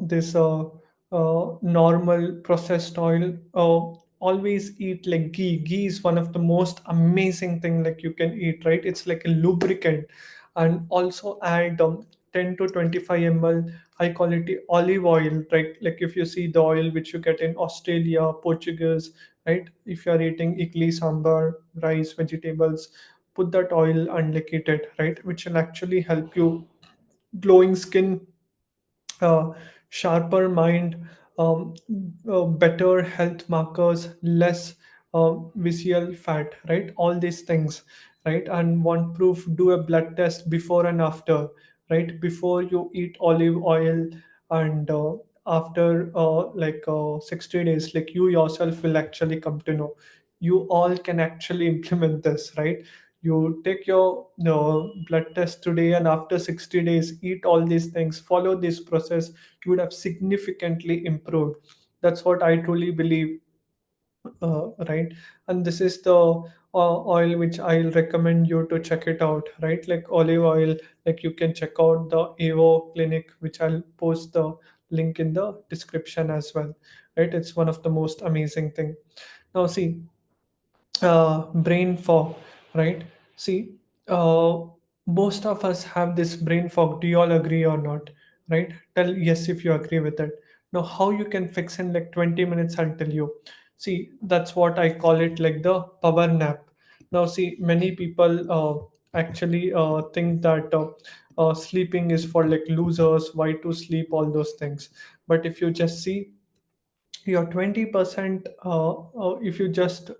A: this normal processed oil. Always eat like ghee is one of the most amazing thing like you can eat, right? It's like a lubricant. And also add 10 to 25 ml high quality olive oil, right? Like if you see the oil which you get in Australia, Portuguese, right? If you are eating idli, sambar, rice, vegetables, put that oil and like eat it, right, which will actually help you glowing skin, uh, sharper mind, um, better health markers, less visual fat, right? All these things, right? And want proof, do a blood test before and after, right? Before you eat olive oil, and after 60 days, like you yourself will actually come to know. You all can actually implement this, right? You take your blood test today, and after 60 days eat all these things, follow this process, you would have significantly improved. That's what I truly believe, right? And this is the oil which I'll recommend you to check it out, right? Like olive oil, like you can check out the Evo clinic, which I'll post the link in the description as well, right? It's one of the most amazing thing. Now see, brain fog, right? See, uh, most of us have this brain fog. Do you all agree or not? Right? Tell yes if you agree with it. Now, how you can fix in like 20 minutes, I'll tell you. See, that's what I call it, like the power nap. Now, see, many people actually think that sleeping is for like losers, why to sleep, all those things. But if you just see, your 20%, if you just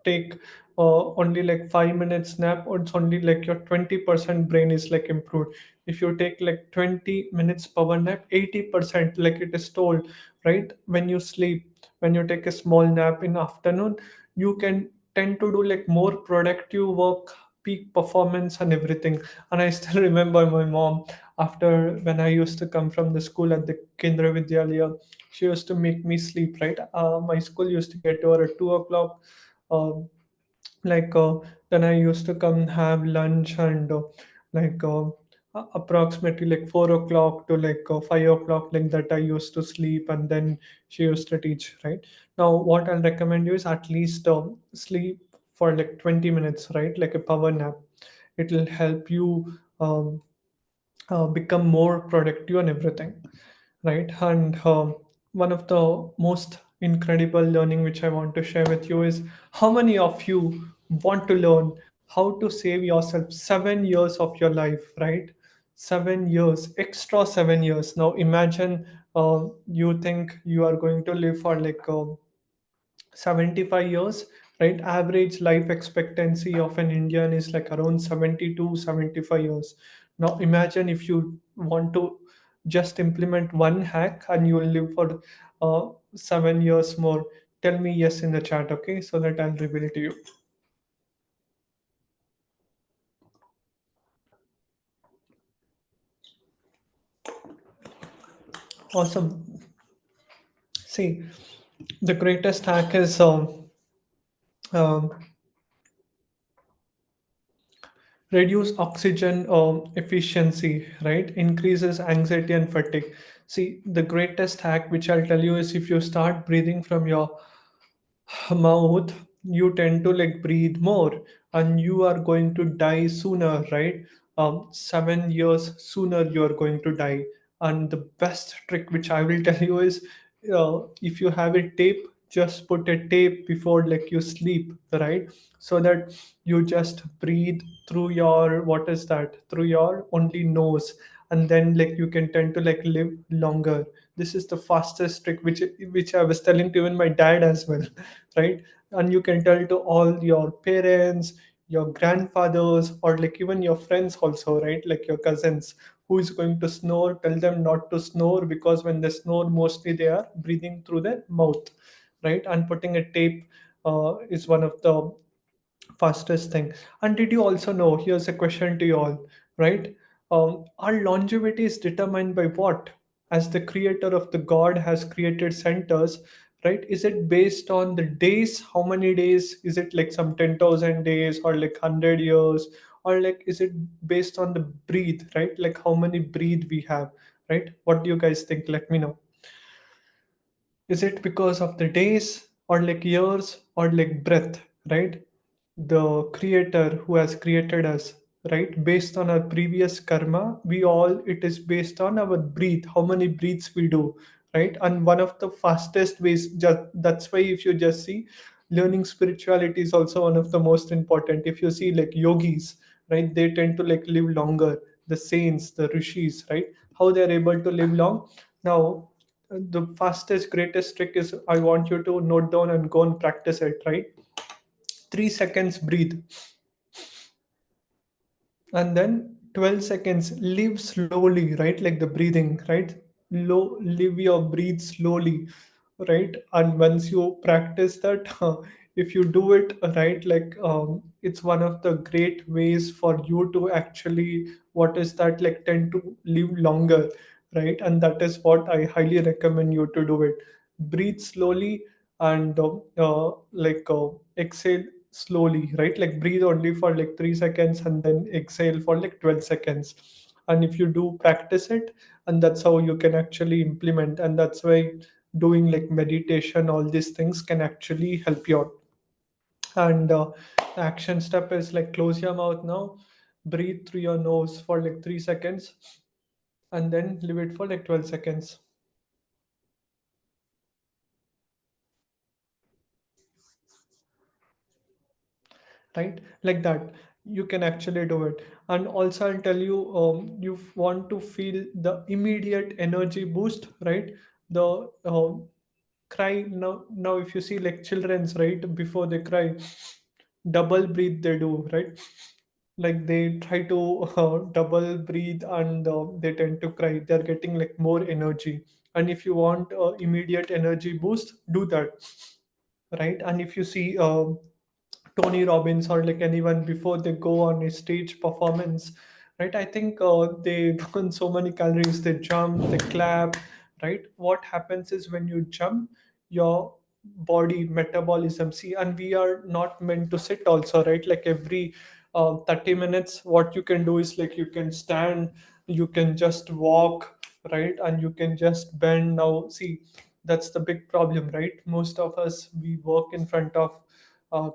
A: take only like 5 minutes nap, or it's only like your 20% brain is like improved. If you take like 20 minutes power nap, 80%, like it is told, right, when you sleep, when you take a small nap in afternoon, you can tend to do like more productive work, peak performance and everything. And I still remember my mom, after when I used to come from the school at the Kendra Vidyalaya, she used to make me sleep, right? My school used to get over at 2 o'clock. Um, like then I used to come have lunch, and like approximately like 4 o'clock to like 5 o'clock, like that I used to sleep, and then she used to teach. Right now, what I'll recommend you is at least sleep for like 20 minutes, right? Like a power nap. It will help you become more productive and everything, right? And one of the most incredible learning which I want to share with you is, how many of you want to learn how to save yourself 7 years of your life, right? 7 years, extra 7 years. Now imagine, you think you are going to live for like 75 years, right? Average life expectancy of an Indian is like around 70 to 75 years. Now imagine if you want to just implement one hack and you will live for 7 years more. Tell me yes in the chat, okay, so that I'll reveal it to you. Awesome. See, the greatest hack is um, reduce oxygen efficiency, right? Increases anxiety and fatigue. See, the greatest hack which I'll tell you is, if you start breathing from your mouth, you tend to like breathe more, and you are going to die sooner, right? 7 years sooner you are going to die. And the best trick which I will tell you is, if you have a tape, just put a tape before like you sleep, right? So that you just breathe through your, what is that, through your only nose, and then like you can tend to like live longer. This is the fastest trick which I was telling to even my dad as well, right? And you can tell to all your parents, your grandfathers, or like even your friends also, right? Like your cousins who is going to snore, tell them not to snore, because when they snore, mostly they are breathing through their mouth, right? And putting a tape is one of the fastest thing. And did you also know, here's a question to you all, right? Our longevity is determined by what? As the creator of the God has created centers, right? Is it based on the days? How many days? Is it like some 10,000 days, or like 100 years? Or like, is it based on the breathe, right? Like how many breathe we have, right? What do you guys think? Let me know. Is it because of the days, or like years, or like breath, right? The creator who has created us, right? Based on our previous karma, we all, it is based on our breath, how many breaths we do, right? And one of the fastest ways, just that's why if you just see, Learning spirituality is also one of the most important. If you see like yogis, right, they tend to like live longer. The saints, the rishis, right, how they're able to live long. Now, the fastest greatest trick is, I want you to note down and go and practice it, right? 3 seconds breathe, and then 12 seconds live slowly, right, like the breathing, right? Live your breathe slowly, right? And once you practice that, if you do it right, like it's one of the great ways for you to actually, what is that, like tend to live longer, right? And that is what I highly recommend you to do it. Breathe slowly, and exhale slowly, right? Like breathe only for like 3 seconds and then exhale for like 12 seconds. And if you do practice it, and that's how you can actually implement, and that's why doing like meditation, all these things can actually help you out. And the action step is like, close your mouth now, breathe through your nose for like 3 seconds, and then leave it for like 12 seconds, right? Like that, you can actually do it. And also I'll tell you, you want to feel the immediate energy boost, right? The cry now, if you see like children's, right, before they cry, double breathe they do, right? Like they try to double breathe, and they tend to cry, they're getting like more energy. And if you want immediate energy boost, do that, right? And if you see Tony Robbins or like anyone before they go on a stage performance, right? I think they burn so many calories. They jump, they clap, right? What happens is when you jump, your body metabolism. See, and we are not meant to sit also, right? Like every 30 minutes, what you can do is like you can stand, you can just walk, right? And you can just bend. Now, see, that's the big problem, right? Most of us, we work in front of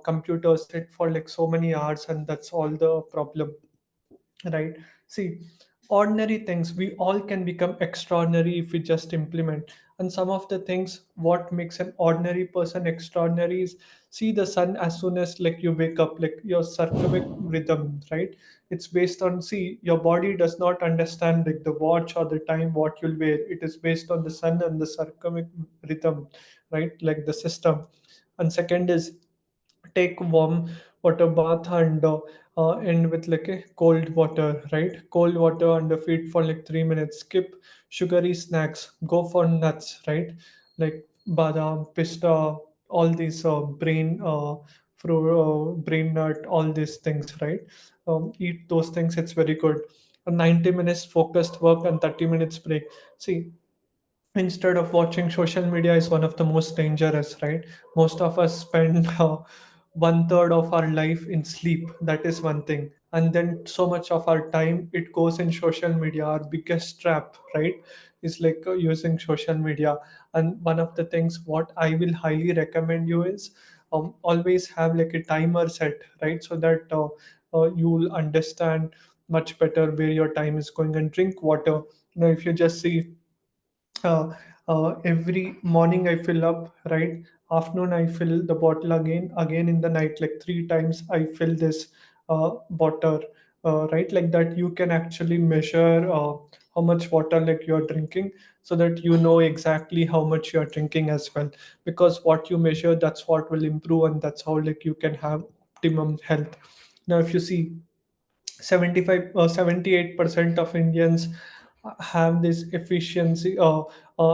A: computers, sit for like so many hours, and that's all the problem, right? See, ordinary things, we all can become extraordinary if we just implement. And some of the things, what makes an ordinary person extraordinary is, see the sun as soon as like you wake up, like your circadian rhythm, right? It's based on, see, your body does not understand like the watch or the time what you'll wear. It is based on the sun and the circadian rhythm, right, like the system. And second is, take warm water bath, and end with like a cold water, right? Cold water under feet for like 3 minutes. Skip sugary snacks, go for nuts, right? Like badam, pista, all these brain nut, all these things, right? Eat those things, it's very good. 90 minutes focused work and 30 minutes break. See, instead of watching social media is one of the most dangerous, right? Most of us spend one third of our life in sleep, that is one thing, and then so much of our time it goes in social media. Our biggest trap, right, is like using social media. And one of the things what I will highly recommend you is, always have like a timer set, right? So that you will understand much better where your time is going. And drink water. Now if you just see, uh, every morning I fill up, right? Afternoon I fill the bottle again in the night, like 3 times I fill this water, right? Like that, you can actually measure how much water like you're drinking, so that you know exactly how much you're drinking as well. Because what you measure, that's what will improve, and that's how like you can have optimum health. Now if you see, 75 or 78% of Indians have this efficiency,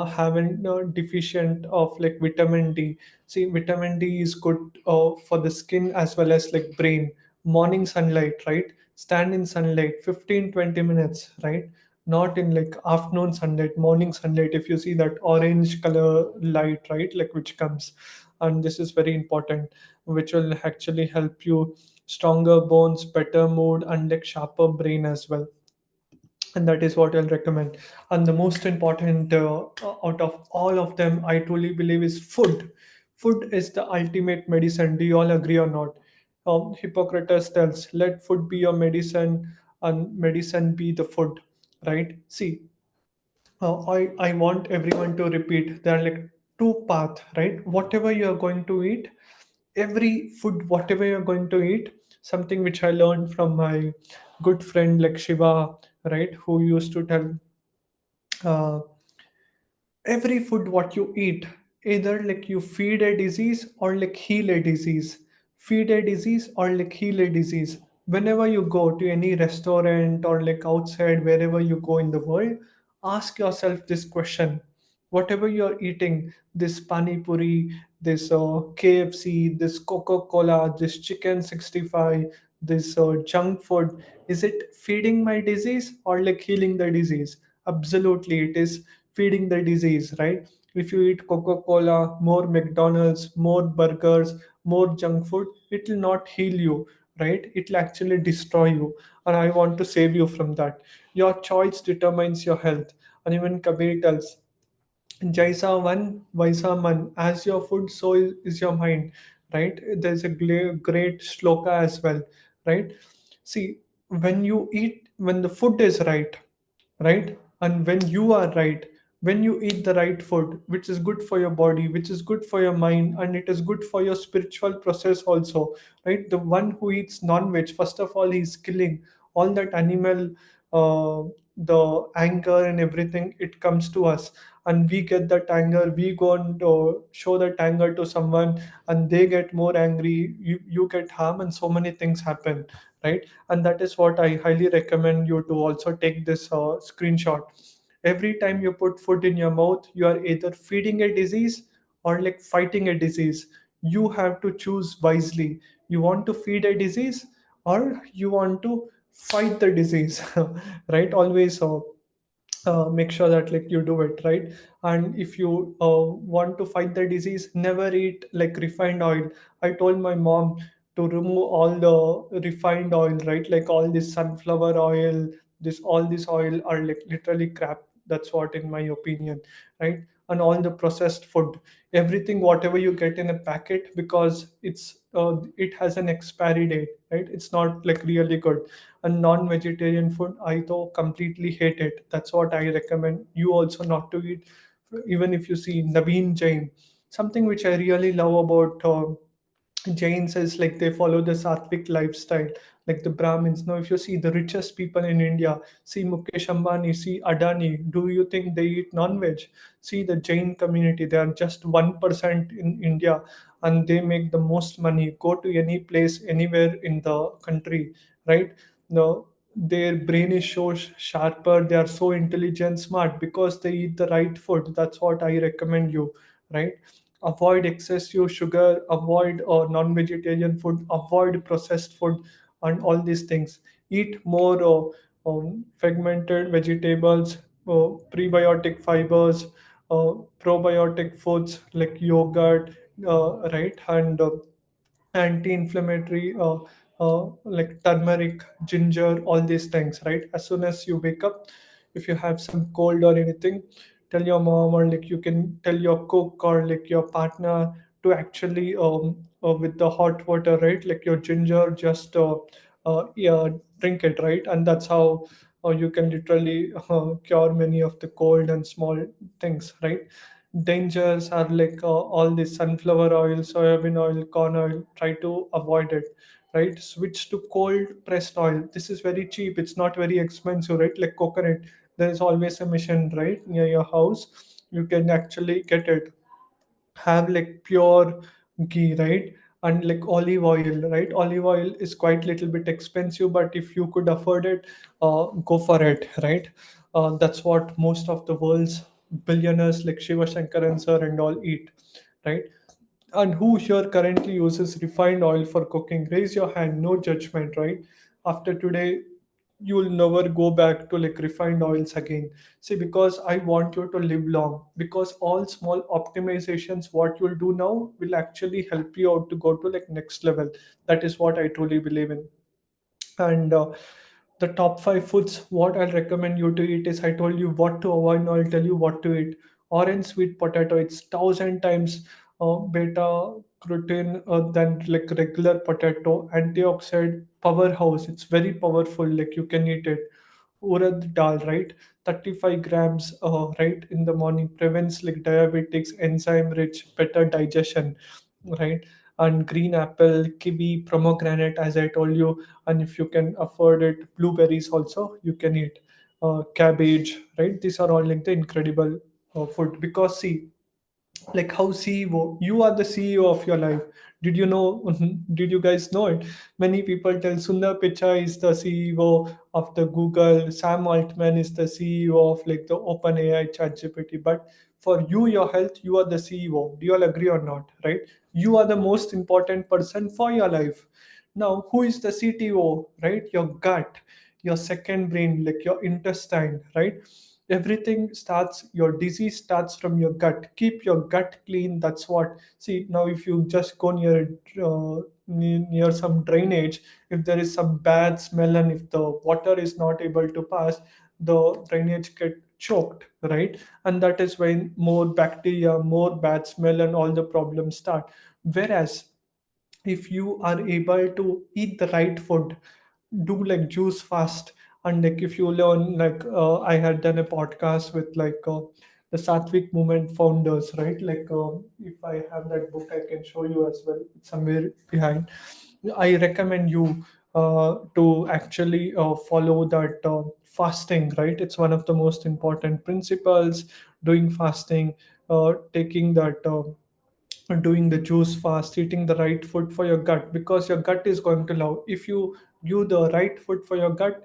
A: having deficient of like vitamin D. See, vitamin D is good for the skin as well as like brain. Morning sunlight, right? Stand in sunlight 15-20 minutes, right? Not in like afternoon sunlight, morning sunlight. If you see that orange color light, right, like which comes, and this is very important, which will actually help you stronger bones, better mood, and like sharper brain as well. And that is what I'll recommend. And the most important out of all of them, I truly believe, is food. Food is the ultimate medicine. Do you all agree or not? Hippocrates tells, "Let food be your medicine, and medicine be the food." Right? See, I want everyone to repeat. There are like two paths, right? Whatever you are going to eat, every food, whatever you're going to eat, something which I learned from my good friend like Shiva, right, who used to tell, uh, every food what you eat, either like you feed a disease or like heal a disease, feed a disease or like heal a disease. Whenever you go to any restaurant or like outside, wherever you go in the world, ask yourself this question: whatever you're eating, this pani puri, this KFC, this Coca-Cola, this chicken 65, this junk food, is it feeding my disease or like healing the disease? Absolutely it is feeding the disease, right? If you eat Coca-Cola, more McDonald's, more burgers, more junk food, it will not heal you, right? It will actually destroy you. And I want to save you from that. Your choice determines your health. And even Kabir tells, Jaisa one, Vaisa man. As your food, so is your mind, right? There's a great shloka as well, right? See, when you eat, when the food is right, right, and when you are right, when you eat the right food, which is good for your body, which is good for your mind, and it is good for your spiritual process also, right? The one who eats non-veg, first of all, he's killing all that animal, uh, the anger and everything, it comes to us, and we get that anger, we go and show that anger to someone, and they get more angry, you get harm, and so many things happen, right? And that is what I highly recommend you to also take this screenshot. Every time you put food in your mouth, you are either feeding a disease or like fighting a disease. You have to choose wisely. You want to feed a disease or you want to fight the disease, right? Always make sure that like you do it right. And if you want to fight the disease, never eat like refined oil. I told my mom to remove all the refined oil, right? Like all this sunflower oil, this all this oil are like literally crap. That's what in my opinion, right? And all the processed food, everything whatever you get in a packet, because it has an expiry date, right? It's not like really good. And non-vegetarian food, I though completely hate it. That's what I recommend you also not to eat. Even if you see Naveen Jain, something which I really love about Jains is like they follow the Sattvic lifestyle, like the Brahmins. Now, if you see the richest people in India, see Mukesh Ambani, see Adani, do you think they eat non-veg? See the Jain community, they are just 1% in India, and they make the most money. Go to any place, anywhere in the country, right? No, their brain is so sharper, they are so intelligent, smart, because they eat the right food. That's what I recommend you, right? Avoid excessive sugar, avoid non-vegetarian food, avoid processed food, and all these things. Eat more fermented vegetables, prebiotic fibers, probiotic foods like yogurt, right? And anti-inflammatory, like turmeric, ginger, all these things, right? As soon as you wake up, if you have some cold or anything, tell your mom, or like you can tell your cook or like your partner to actually with the hot water, right? Like your ginger, just yeah, drink it, right? And that's how you can literally cure many of the cold and small things, right? Dangers are like all this sunflower oil, soybean oil, corn oil. Try to avoid it, right? Switch to cold pressed oil. This is very cheap. It's not very expensive, right? Like coconut, there is always a mission right near your house. You can actually get it. Have like pure ghee, right? And like olive oil, right? Olive oil is quite little bit expensive, but if you could afford it, go for it, right? That's what most of the world's billionaires like Shiva Shankaran sir and all eat, right? And who here currently uses refined oil for cooking? Raise your hand, no judgment, right? After today, you will never go back to like refined oils again. See, because I want you to live long, because all small optimizations, what you'll do now will actually help you out to go to like next level. That is what I truly believe in. And the top five foods, what I'll recommend you to eat is, I told you what to avoid, now I'll tell you what to eat. Orange sweet potato, it's 1,000 times beta carotene than like regular potato. Antioxidant powerhouse, it's very powerful, like you can eat it. Urad dal, right? 35 grams, right, in the morning, prevents like diabetics, enzyme rich, better digestion, right? and green apple, kiwi, pomegranate, as I told you. And if you can afford it, blueberries also you can eat, cabbage, right? These are all like the incredible food. Because see, like how CEO, you are the CEO of your life. Did you know? Did you guys know it? Many people tell Sundar Pichai is the CEO of the Google, Sam Altman is the CEO of like the OpenAI, ChatGPT. But for you, your health, you are the CEO. Do you all agree or not? Right? You are the most important person for your life. Now, who is the CTO? Right? Your gut, your second brain, like your intestine, right? Everything starts, your disease starts from your gut. Keep your gut clean. That's what. See, now if you just go near some drainage, if there is some bad smell and if the water is not able to pass, the drainage get choked, right? And that is when more bacteria, more bad smell, and all the problems start. Whereas if you are able to eat the right food, do like juice fast, and like if you learn, like I had done a podcast with like the Sattvic movement founders, right? Like if I have that book, I can show you as well. It's somewhere behind. I recommend you to actually follow that fasting, right? It's one of the most important principles. Doing fasting, taking that doing the juice fast, eating the right food for your gut, because your gut is going to love. If you give the right food for your gut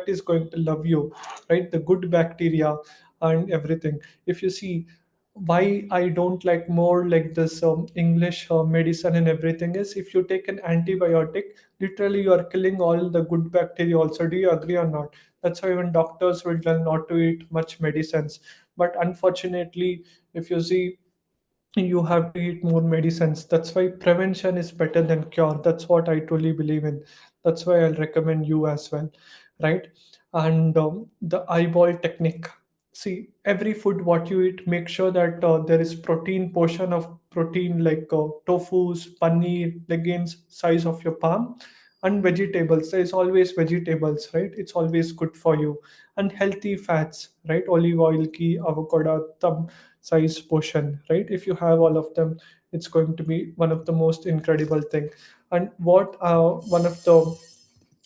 A: is going to love you, right? The good bacteria and everything. If you see why I don't like more like this English medicine and everything, is if you take an antibiotic, literally you are killing all the good bacteria also. Do you agree or not? That's why even doctors will tell not to eat much medicines. But unfortunately, if you see, you have to eat more medicines. That's why prevention is better than cure. That's what I truly believe in. That's why I'll recommend you as well, right? And the eyeball technique. See, every food what you eat, make sure that there is protein portion of protein, like tofu's, paneer, legumes size of your palm, and vegetables. There is always vegetables, right? It's always good for you. And healthy fats, right? Olive oil, ghee, avocado, size portion, right? If you have all of them, it's going to be one of the most incredible thing. And what one of the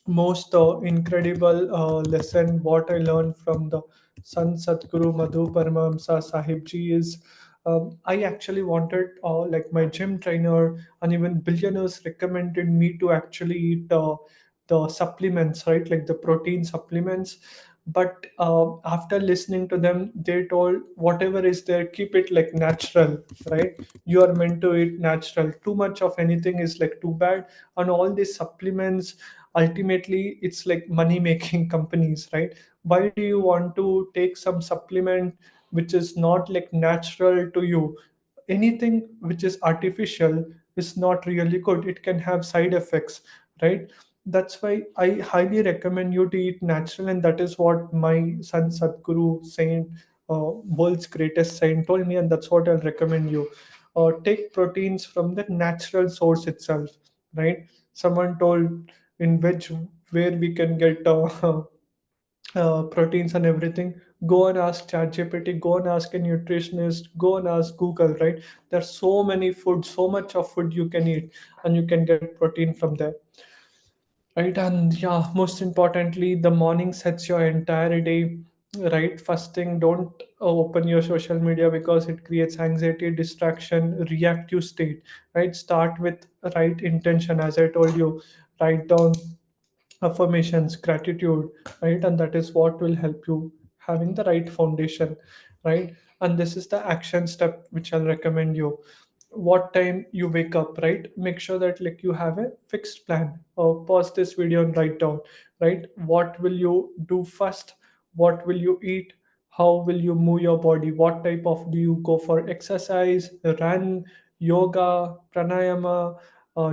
A: most incredible lesson what I learned from the Sant Satguru Madhu Paramahamsa Sahib Ji is, I actually wanted, like my gym trainer and even billionaires recommended me to actually eat the supplements, right? Like the protein supplements. But after listening to them, they told whatever is there, keep it like natural, right? You are meant to eat natural. Too much of anything is like too bad. And all these supplements, ultimately it's like money making companies, right? Why do you want to take some supplement which is not like natural to you? Anything which is artificial is not really good. It can have side effects, right? That's why I highly recommend you to eat natural, and that is what my son Sadhguru saint, world's greatest saint, told me, and that's what I'll recommend you. Take proteins from the natural source itself, right? Someone told in which, where we can get proteins and everything. Go and ask ChatGPT, go and ask a nutritionist, go and ask Google, right? There's so many food, so much of food you can eat, and you can get protein from there, right? And yeah, most importantly, the morning sets your entire day, right? First thing, don't open your social media because it creates anxiety, distraction, reactive state, right? Start with right intention. As I told you, write down affirmations, gratitude, right? And that is what will help you having the right foundation, right? And this is the action step which I'll recommend you. What time you wake up, right? Make sure that like you have a fixed plan. Pause this video and write down, right? What will you do first? What will you eat? How will you move your body? What type of, do you go for exercise, run, yoga, pranayama,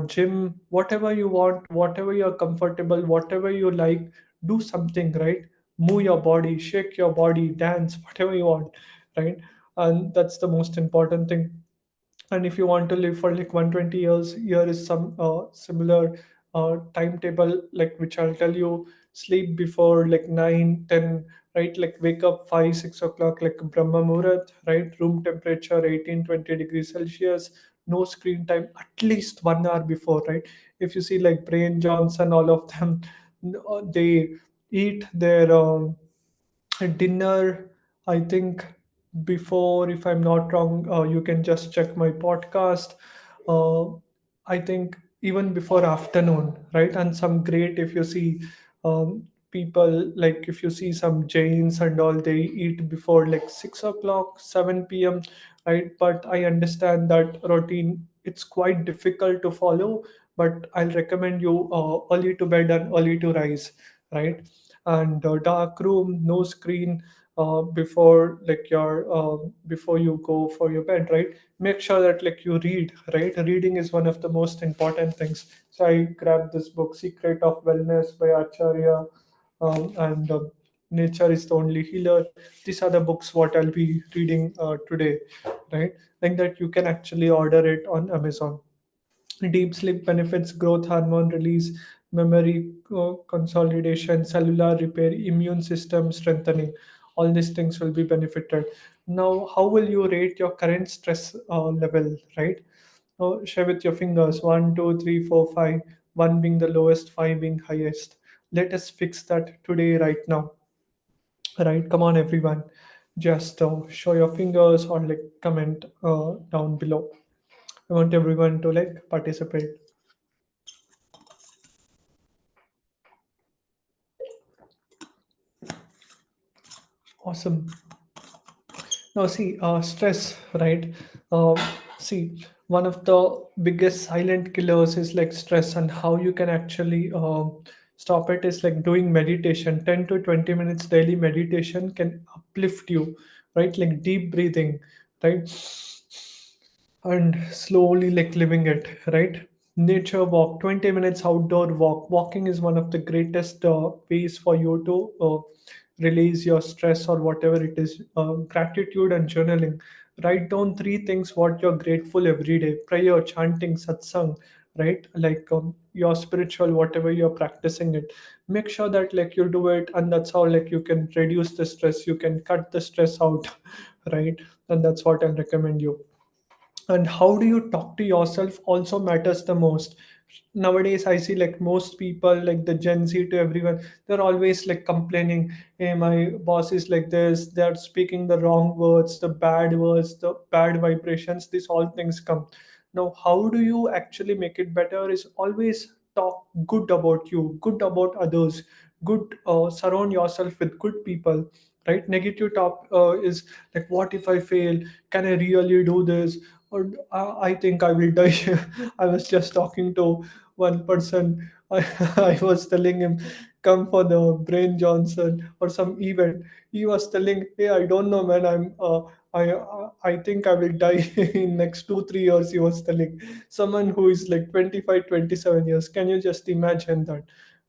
A: gym, whatever you want, whatever you're comfortable, whatever you like, do something, right? Move your body, shake your body, dance, whatever you want, right? And that's the most important thing. And if you want to live for like 120 years, here is some similar timetable, like which I'll tell you. Sleep before like 9, 10, right? Like wake up 5, 6 o'clock, like Brahma Muhurat, right? Room temperature 18, 20 degrees Celsius. no screen time at least 1 hour before, right? If you see like Brain Johnson, all of them, they eat their dinner, I think, before, if I'm not wrong, you can just check my podcast. uh, I think even before afternoon, right? And some great, if you see, people, like if you see some Jains and all, they eat before like 6 o'clock, 7 p.m., right? But I understand that routine, it's quite difficult to follow, but I'll recommend you early to bed and early to rise, right? And dark room, no screen before like your before you go for your bed, right? Make sure that like you read, right? Reading is one of the most important things. So I grabbed this book, Secret of Wellness by Acharya, and Nature is the Only Healer. These are the books what I'll be reading today, right? Like that you can actually order it on Amazon. Deep sleep benefits growth hormone release, memory consolidation, cellular repair, immune system strengthening. All these things will be benefited. Now, how will you rate your current stress level, right? Share with your fingers, one, two, three, four, five. One being the lowest, five being highest. Let us fix that today, right now. Right? Come on, everyone. Just show your fingers or like comment down below. I want everyone to like participate. Awesome. Now, see, stress, right? Uh, See, one of the biggest silent killers is like stress, and how you can actually stop it is like doing meditation. 10 to 20 minutes daily meditation can uplift you, right? Like deep breathing, right? And slowly like living it, right? Nature walk, 20 minutes outdoor walk. Walking is one of the greatest ways for you to release your stress or whatever it is. Gratitude and journaling, write down three things what you're grateful every day. Prayer, chanting, satsang, right? Like your spiritual, whatever you're practicing it, make sure that like you do it, and that's how like you can reduce the stress, you can cut the stress out right? And that's what I recommend you. And how do you talk to yourself also matters the most. Nowadays I see like most people, like the Gen Z to everyone, they're always like complaining, hey, my boss is like this, they're speaking the wrong words, the bad words, the bad vibrations, these all things come. Now how do you actually make it better is always talk good about you, good about others, good, surround yourself with good people, right? Negative talk is like, what if I fail, can I really do this, or I think I will die. I was just talking to one person. I was telling him, come for the Brain Johnson or some event. He was telling, hey, I don't know, man. I think I will die in next 2 3 years. He was telling someone who is like 25, 27 years. Can you just imagine that,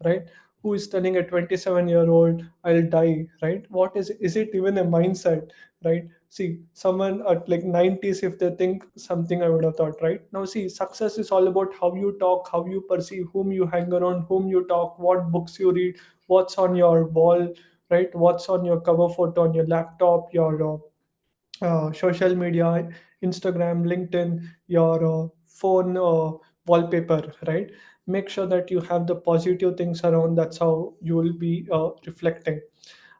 A: right? Who is telling a 27-year-old, I'll die, right? What is it even a mindset, right? See, someone at like 90s, if they think something, I would have thought, right? Now, see, success is all about how you talk, how you perceive, whom you hang around, whom you talk, what books you read, what's on your wall, right? What's on your cover photo on your laptop, your social media, Instagram, LinkedIn, your phone wallpaper, right? Make sure that you have the positive things around. That's how you will be reflecting.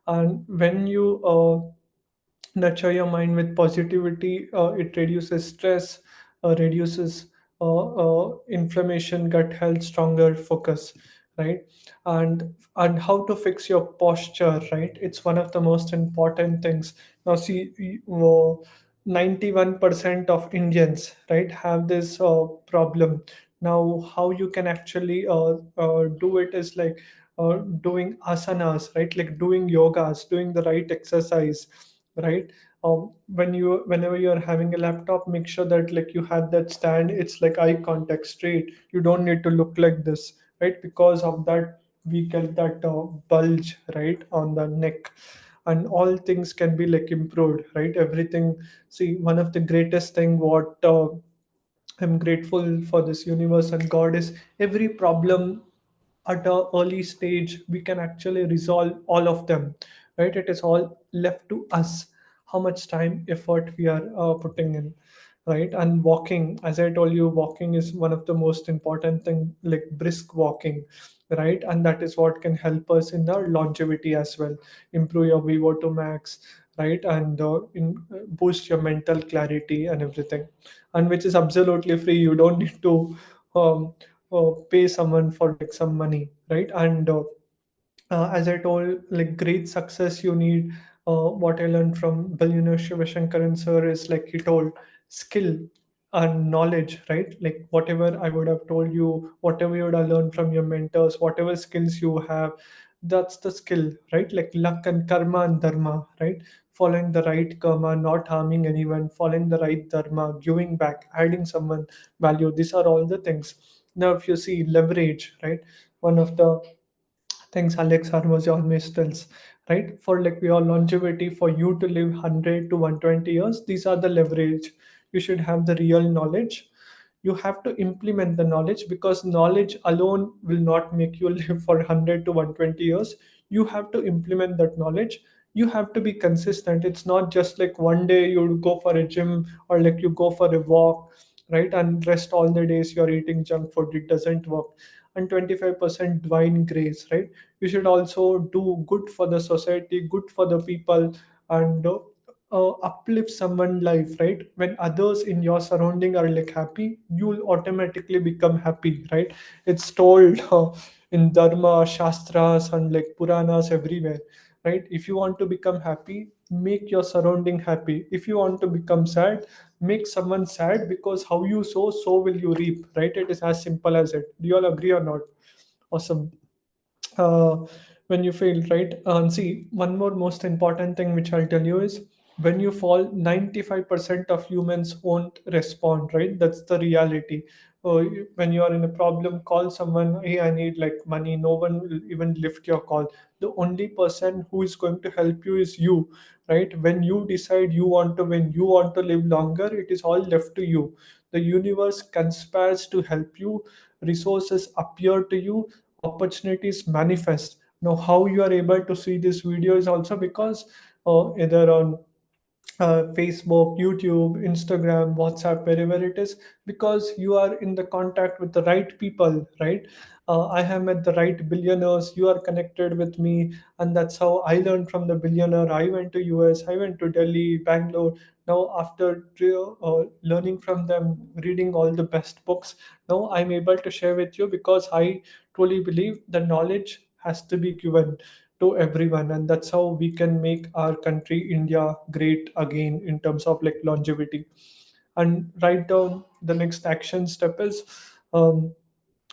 A: And when you nurture your mind with positivity, it reduces stress, reduces inflammation, gut health, stronger focus, right? And how to fix your posture, right? It's one of the most important things. Now see, 91% of Indians, right, have this problem. Now how you can actually do it is like doing asanas, right? Like doing yogas, doing the right exercise, right? Whenever you're having a laptop, make sure that like you have that stand, it's like eye contact straight, you don't need to look like this, right? Because of that we get that bulge, right, on the neck. And all things can be like improved, right? Everything. See, one of the greatest thing what I'm grateful for this universe and God is every problem at a early stage we can actually resolve all of them, right? It is all left to us, how much time effort we are putting in. right? And walking, as I told you, walking is one of the most important thing, like brisk walking, right? And that is what can help us in our longevity as well, improve your VO2 max, right? And boost your mental clarity and everything, and which is absolutely free. You don't need to um, pay someone for like some money, right? And as I told, like great success, you need what I learned from billionaire Shivashankaran sir is like he told skill and knowledge, right? Like whatever I would have told you, whatever you would have learned from your mentors, whatever skills you have, that's the skill, right? Like luck and karma and dharma, right? Following the right karma, not harming anyone, following the right dharma, giving back, adding someone value. These are all the things. Now, if you see leverage, right? One of the things Alex Hormozy always tells, right? For like your longevity, for you to live 100 to 120 years, these are the leverage. You should have the real knowledge. You have to implement the knowledge, because knowledge alone will not make you live for 100 to 120 years. You have to implement that knowledge. You have to be consistent. It's not just like one day you go for a gym or like you go for a walk, right? And rest all the days you're eating junk food. It doesn't work. And 25% divine grace, right? You should also do good for the society, good for the people, and uplift someone's life, right? When others in your surrounding are like happy, you'll automatically become happy, right? It's told in dharma shastras and like puranas everywhere, right? If you want to become happy, make your surrounding happy. If you want to become sad, make someone sad, because how you sow, so will you reap, right? It is as simple as it. Do you all agree or not? Awesome. uh, when you fail, right? And see, one more most important thing which I'll tell you is, when you fall, 95% of humans won't respond, right? That's the reality. When you are in a problem, call someone, hey, I need like money. No one will even lift your call. The only person who is going to help you is you, right? When you decide you want to win, you want to live longer, it is all left to you. The universe conspires to help you, resources appear to you, opportunities manifest. Now, how you are able to see this video is also because either on Facebook, YouTube, Instagram, WhatsApp, wherever it is, because you are in the contact with the right people, right? I have met the right billionaires. You are connected with me, and that's how I learned from the billionaire. I went to US, I went to Delhi, Bangalore. Now, after learning from them, reading all the best books, now I'm able to share with you, because I truly believe the knowledge has to be given to everyone, and that's how we can make our country India great again in terms of like longevity. And write down the next action step is, um,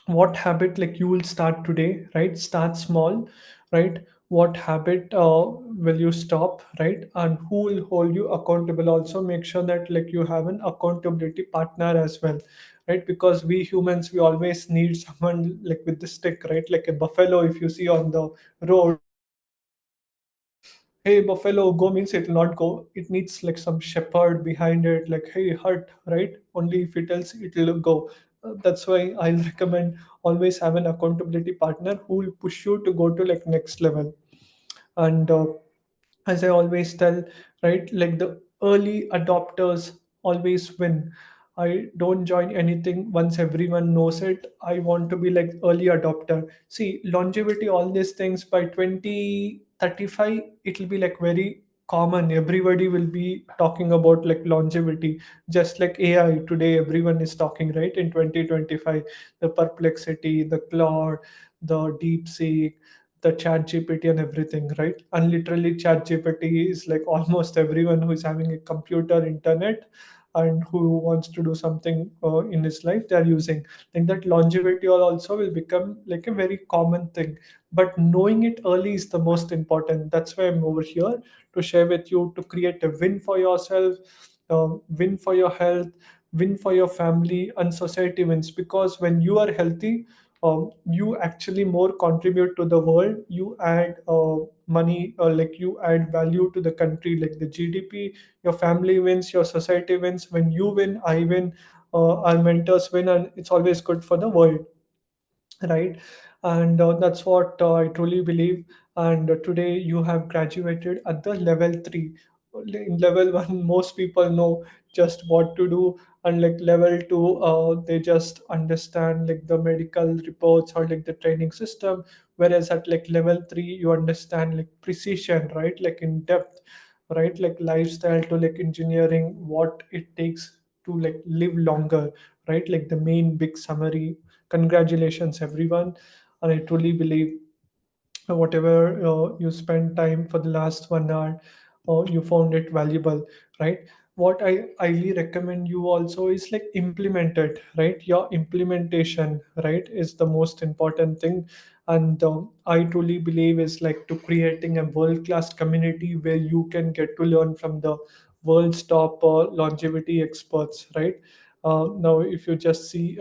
A: what habit like you will start today, right? Start small, right? What habit will you stop, right? And who will hold you accountable? Also make sure that like you have an accountability partner as well, right? Because we humans, we always need someone like with the stick, right? Like a buffalo, if you see on the road, hey buffalo go means it will not go. It needs like some shepherd behind it, like hey hurt, right? Only if it tells it will go. That's why I'll recommend always have an accountability partner who will push you to go to like next level. And as I always tell, right, like the early adopters always win. I don't join anything once everyone knows it. I want to be like early adopter. See, longevity, all these things by 2035, it will be like very common. Everybody will be talking about like longevity, just like AI. Today, everyone is talking, right? In 2025, the perplexity, the Claude, the DeepSeek, the chat gpt and everything, right? And literally chat gpt is like almost everyone who is having a computer, internet, and who wants to do something in his life, they are using. Like that longevity also will become like a very common thing, but knowing it early is the most important. That's why I'm over here to share with you, to create a win for yourself, win for your health, win for your family, and society wins. Because when you are healthy, you actually more contribute to the world. You add money, like you add value to the country, like the gdp. Your family wins, your society wins. When you win, I win, our mentors win, and it's always good for the world, right? And that's what I truly believe. And today you have graduated at the level 3. In level 1, most people know just what to do. And like level 2, they just understand like the medical reports or like the training system. Whereas at like level 3, you understand like precision, right, like in depth, right, like lifestyle to like engineering, what it takes to like live longer, right, like the main big summary. Congratulations everyone, and I truly believe whatever you spend time for the last 1 hour, you found it valuable, right? What I highly recommend you also is like implement it, right? Your implementation, right, is the most important thing. And I truly believe is like to creating a world class community where you can get to learn from the world's top longevity experts, right? Now if you just see,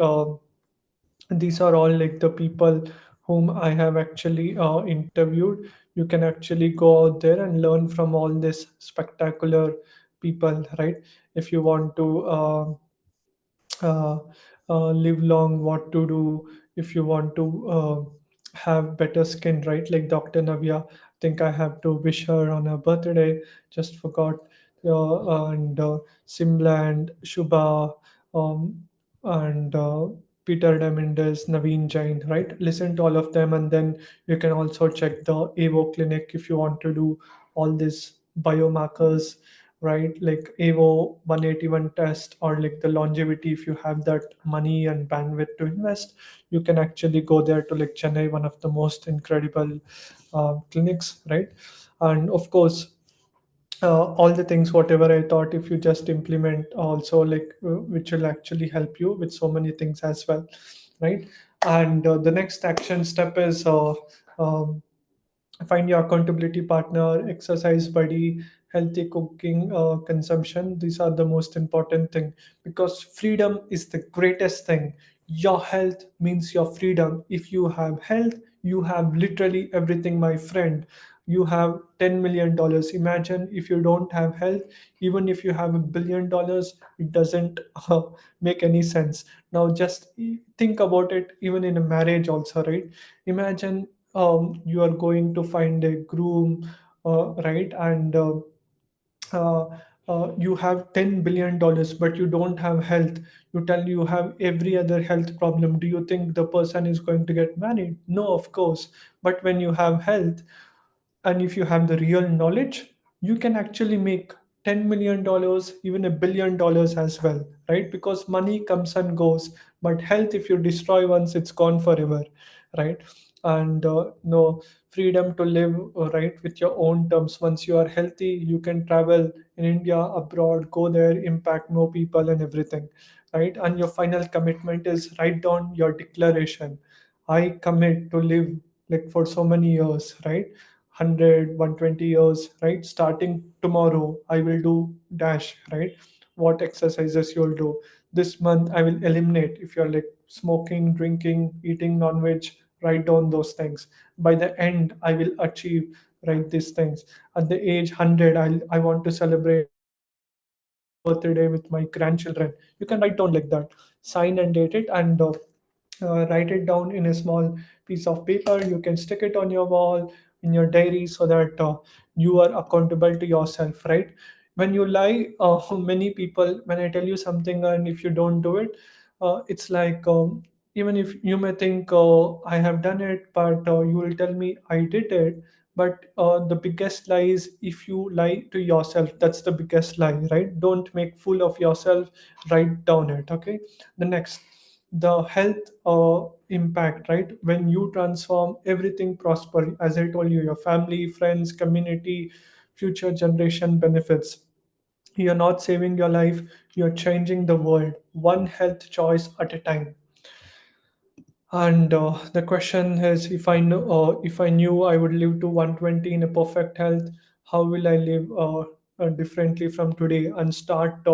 A: these are all like the people whom I have actually interviewed. You can actually go out there and learn from all this spectacular people, right? If you want to uh, live long, what to do if you want to have better skin, right? Like Dr. Navya, I think I have to wish her on her birthday, just forgot. And Simla and Shubha, and Peter Demendes, Naveen Jain, right? Listen to all of them, and then you can also check the AVO clinic if you want to do all these biomarkers, right? Like AVO 181 test, or like the longevity. If you have that money and bandwidth to invest, you can actually go there to like Chennai, one of the most incredible clinics, right? And of course, all the things whatever I thought, if you just implement also, like which will actually help you with so many things as well, right? And the next action step is um, find your accountability partner, exercise buddy, healthy cooking, consumption. These are the most important thing, because freedom is the greatest thing. Your health means your freedom. If you have health, you have literally everything, my friend. You have $10 million. Imagine if you don't have health. Even if you have $1 billion, it doesn't make any sense. Now just think about it, even in a marriage also, right? Imagine you are going to find a groom, right? And uh, you have $10 billion, but you don't have health. You tell you have every other health problem. Do you think the person is going to get married? No, of course. But when you have health, and if you have the real knowledge, you can actually make $10 million, even $1 billion as well, right? Because money comes and goes, but health, if you destroy once, it's gone forever, right? And no, freedom to live, right, with your own terms. Once you are healthy, you can travel in India, abroad, go there, impact more people and everything, right? And your final commitment is write down your declaration. I commit to live like for so many years, right? 100, 120 years, right? Starting tomorrow, I will do dash, right? What exercises you'll do. This month, I will eliminate. If you're like smoking, drinking, eating non-veg, write down those things. By the end, I will achieve, right, these things. At the age 100, I want to celebrate birthday with my grandchildren. You can write down like that, sign and date it, and write it down in a small piece of paper. You can stick it on your wall, in your diary, so that you are accountable to yourself, right? When you lie, many people, when I tell you something and if you don't do it, it's like, even if you may think, I have done it, but you will tell me I did it. But the biggest lie is if you lie to yourself. That's the biggest lie, right? Don't make fool of yourself. Write down it, okay? The next, the health impact, right? When you transform, everything prosper. As I told you, your family, friends, community, future generation benefits. You're not saving your life, you're changing the world, one health choice at a time. And the question is, if I knew I would live to 120 in a perfect health, how will I live differently from today? And start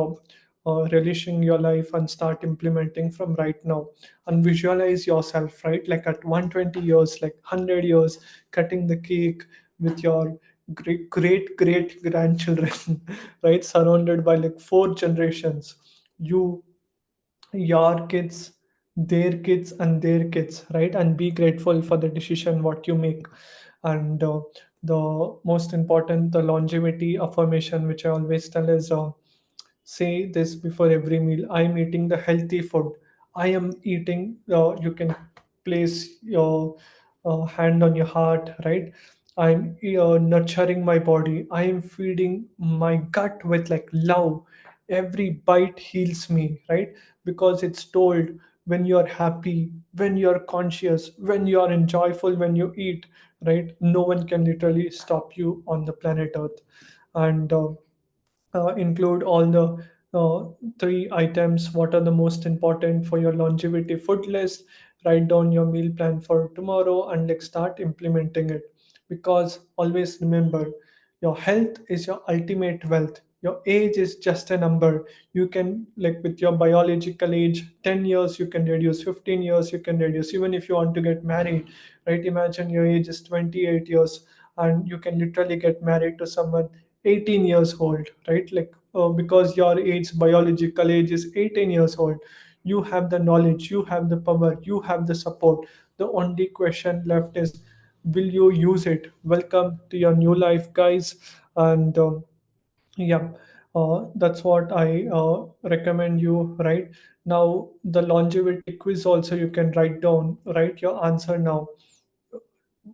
A: relishing your life and start implementing from right now. And visualize yourself, right? Like at 120 years, like 100 years, cutting the cake with your great grandchildren, right? Surrounded by like four generations. You, your kids, their kids, and their kids, right? And be grateful for the decision what you make. And the most important, the longevity affirmation, which I always tell is, say this before every meal: I am eating the healthy food. I am eating, you can place your hand on your heart, right? I'm nurturing my body. I am feeding my gut with like love. Every bite heals me, right? Because it's told, when you're happy, when you're conscious, when you're enjoyful, when you eat, right? No one can literally stop you on the planet Earth. And include all the three items. What are the most important for your longevity food list? Write down your meal plan for tomorrow and like start implementing it. Because always remember, your health is your ultimate wealth. Your age is just a number. You can, like with your biological age, 10 years you can reduce, 15 years you can reduce. Even if you want to get married, right? Imagine your age is 28 years and you can literally get married to someone 18 years old, right? Like because your age, biological age is 18 years old. You have the knowledge, you have the power, you have the support. The only question left is, will you use it? Welcome to your new life, guys. And yeah, that's what I recommend you. Right now, the longevity quiz also you can write down, write your answer now.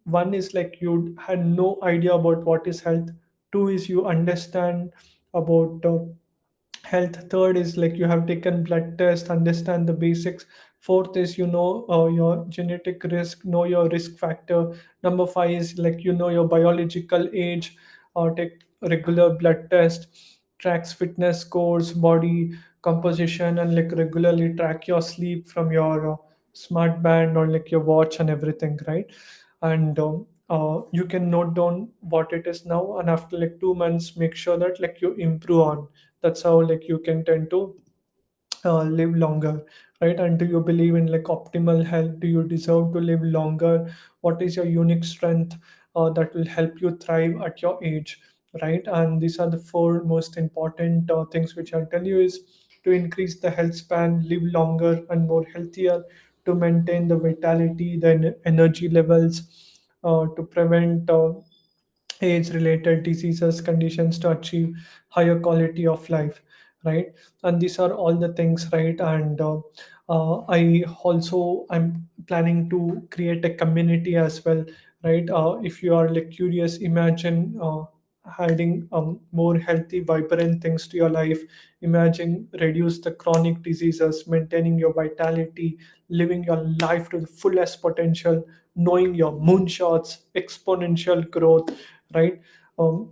A: One is like you had no idea about what is health. Two is you understand about health. Third is like you have taken blood test, understand the basics. Fourth is you know your genetic risk, know your risk factor. Number five is like you know your biological age, or take regular blood test, tracks fitness scores, body composition, and like regularly track your sleep from your smart band or like your watch and everything, right? And you can note down what it is now, and after like 2 months make sure that like you improve on. That's how like you can tend to live longer, right? And do you believe in like optimal health? Do you deserve to live longer? What is your unique strength that will help you thrive at your age, right? And these are the four most important things which I'll tell you is: to increase the health span, live longer and more healthier; to maintain the vitality, the energy levels; to prevent age related diseases, conditions; to achieve higher quality of life, right? And these are all the things, right? And I also, I'm planning to create a community as well, right? If you are like curious, imagine adding more healthy, vibrant things to your life. Imagine reduce the chronic diseases, maintaining your vitality, living your life to the fullest potential, knowing your moonshots, exponential growth, right?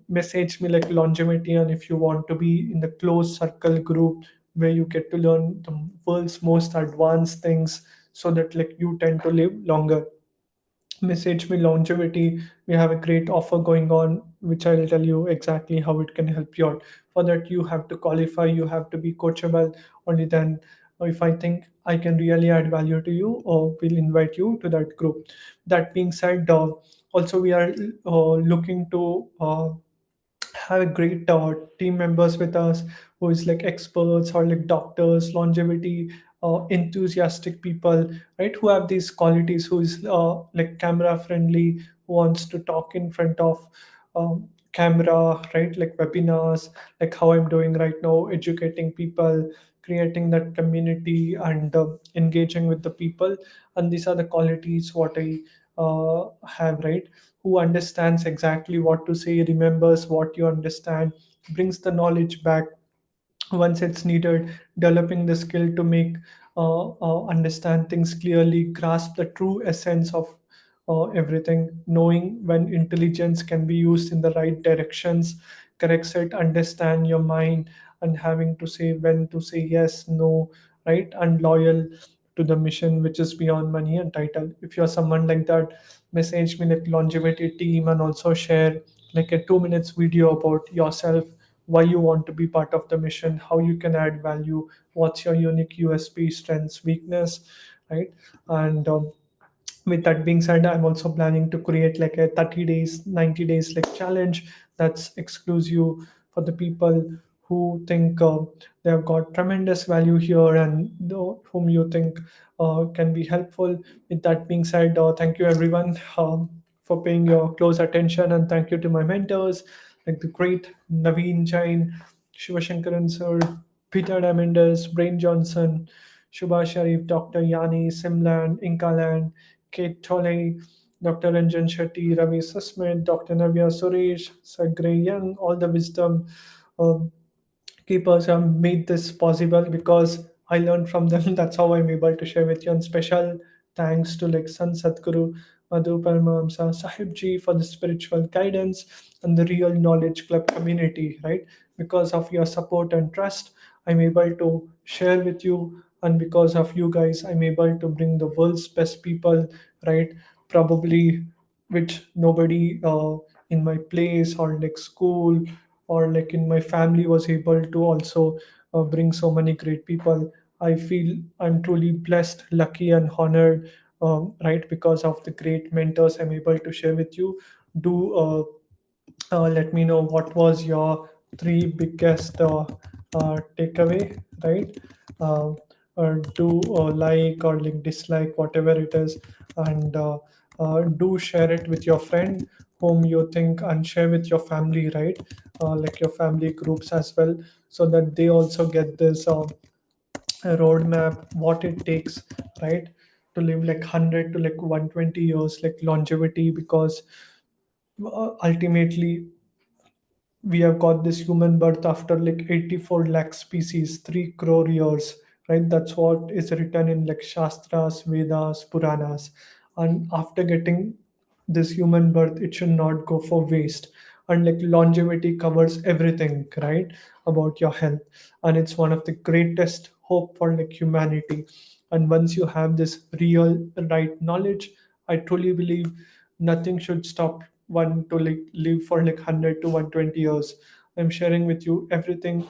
A: Message me like longevity, and if you want to be in the closed circle group where you get to learn the world's most advanced things, so that like you tend to live longer, message me longevity. We have a great offer going on, which I'll tell you exactly how it can help you out. For that, you have to qualify, you have to be coachable. Only then, if I think I can really add value to you, or will invite you to that group. That being said, also we are looking to have a great team members with us, who is like experts or like doctors, longevity enthusiastic people, right? Who have these qualities, who is like camera friendly, who wants to talk in front of camera, right? Like webinars, like how I'm doing right now, educating people, creating that community, and engaging with the people. And these are the qualities what I have, right? Who understands exactly what to say, remembers what you understand, brings the knowledge back once it's needed, developing the skill to make understand things clearly, grasp the true essence of everything, knowing when intelligence can be used in the right directions, corrects it, understand your mind, and having to say when to say yes, no, right? And loyal to the mission, which is beyond money and title. If you're someone like that, message me like longevity team, and also share like a 2 minutes video about yourself, why you want to be part of the mission, how you can add value, what's your unique USP, strengths, weakness, right? And with that being said, I'm also planning to create like a 30 days, 90 days like challenge that's exclusive for the people who think they have got tremendous value here, and whom you think can be helpful. With that being said, thank you everyone for paying your close attention, and thank you to my mentors like the great Naveen Jain, Shivashankaran sir, Peter Diamandis, Brain Johnson, Shubha Sharif, Dr. Yani Simland, Inkaland, Kate Tolley, Dr. Ranjan Shetty, Ravi Susmit, Dr. Navya Suresh, Sagre Young, all the wisdom um, keepers have made this possible because I learned from them. That's how I'm able to share with you. And special thanks to like Sant Sadhguru, Madhu Paramahamsa, Sahib Ji for the spiritual guidance and the real knowledge club community, right? Because of your support and trust, I'm able to share with you. And because of you guys, I'm able to bring the world's best people, right? Probably which nobody in my place or like school or like in my family was able to also bring so many great people. I feel I'm truly blessed, lucky, and honored, right, because of the great mentors I'm able to share with you. Do let me know what was your three biggest takeaway, right? Uh, or do like or like dislike whatever it is, and do share it with your friend whom you think, and share with your family, right? Like your family groups as well, so that they also get this roadmap, what it takes, right, to live like 100 to like 120 years, like longevity, because ultimately we have got this human birth after like 84 lakh species, 3 crore years, right? That's what is written in like Shastras, Vedas, Puranas. And after getting this human birth, it should not go for waste. And like longevity covers everything, right? About your health. And it's one of the greatest hope for like humanity. And once you have this real right knowledge, I truly believe nothing should stop one to like live for like 100 to 120 years. I'm sharing with you everything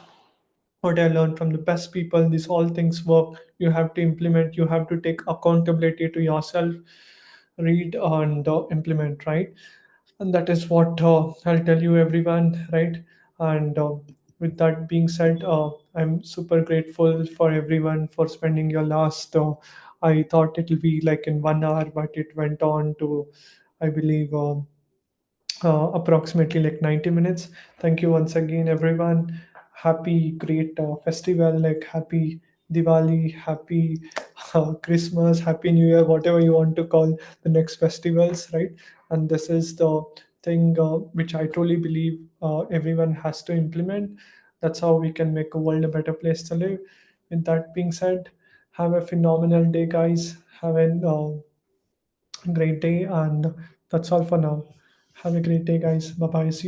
A: what I learned from the best people. These all things work. You have to implement, you have to take accountability to yourself, read and implement, right? And that is what I'll tell you, everyone, right? And with that being said, I'm super grateful for everyone for spending your last. I thought it'll be like in 1 hour, but it went on to, I believe, approximately like 90 minutes. Thank you once again, everyone. Happy, great festival, like happy Diwali, happy Christmas, happy New Year, whatever you want to call the next festivals, right? And this is the thing which I truly believe everyone has to implement. That's how we can make a world a better place to live. With that being said, have a phenomenal day, guys. Have a great day, and that's all for now. Have a great day, guys. Bye bye. See you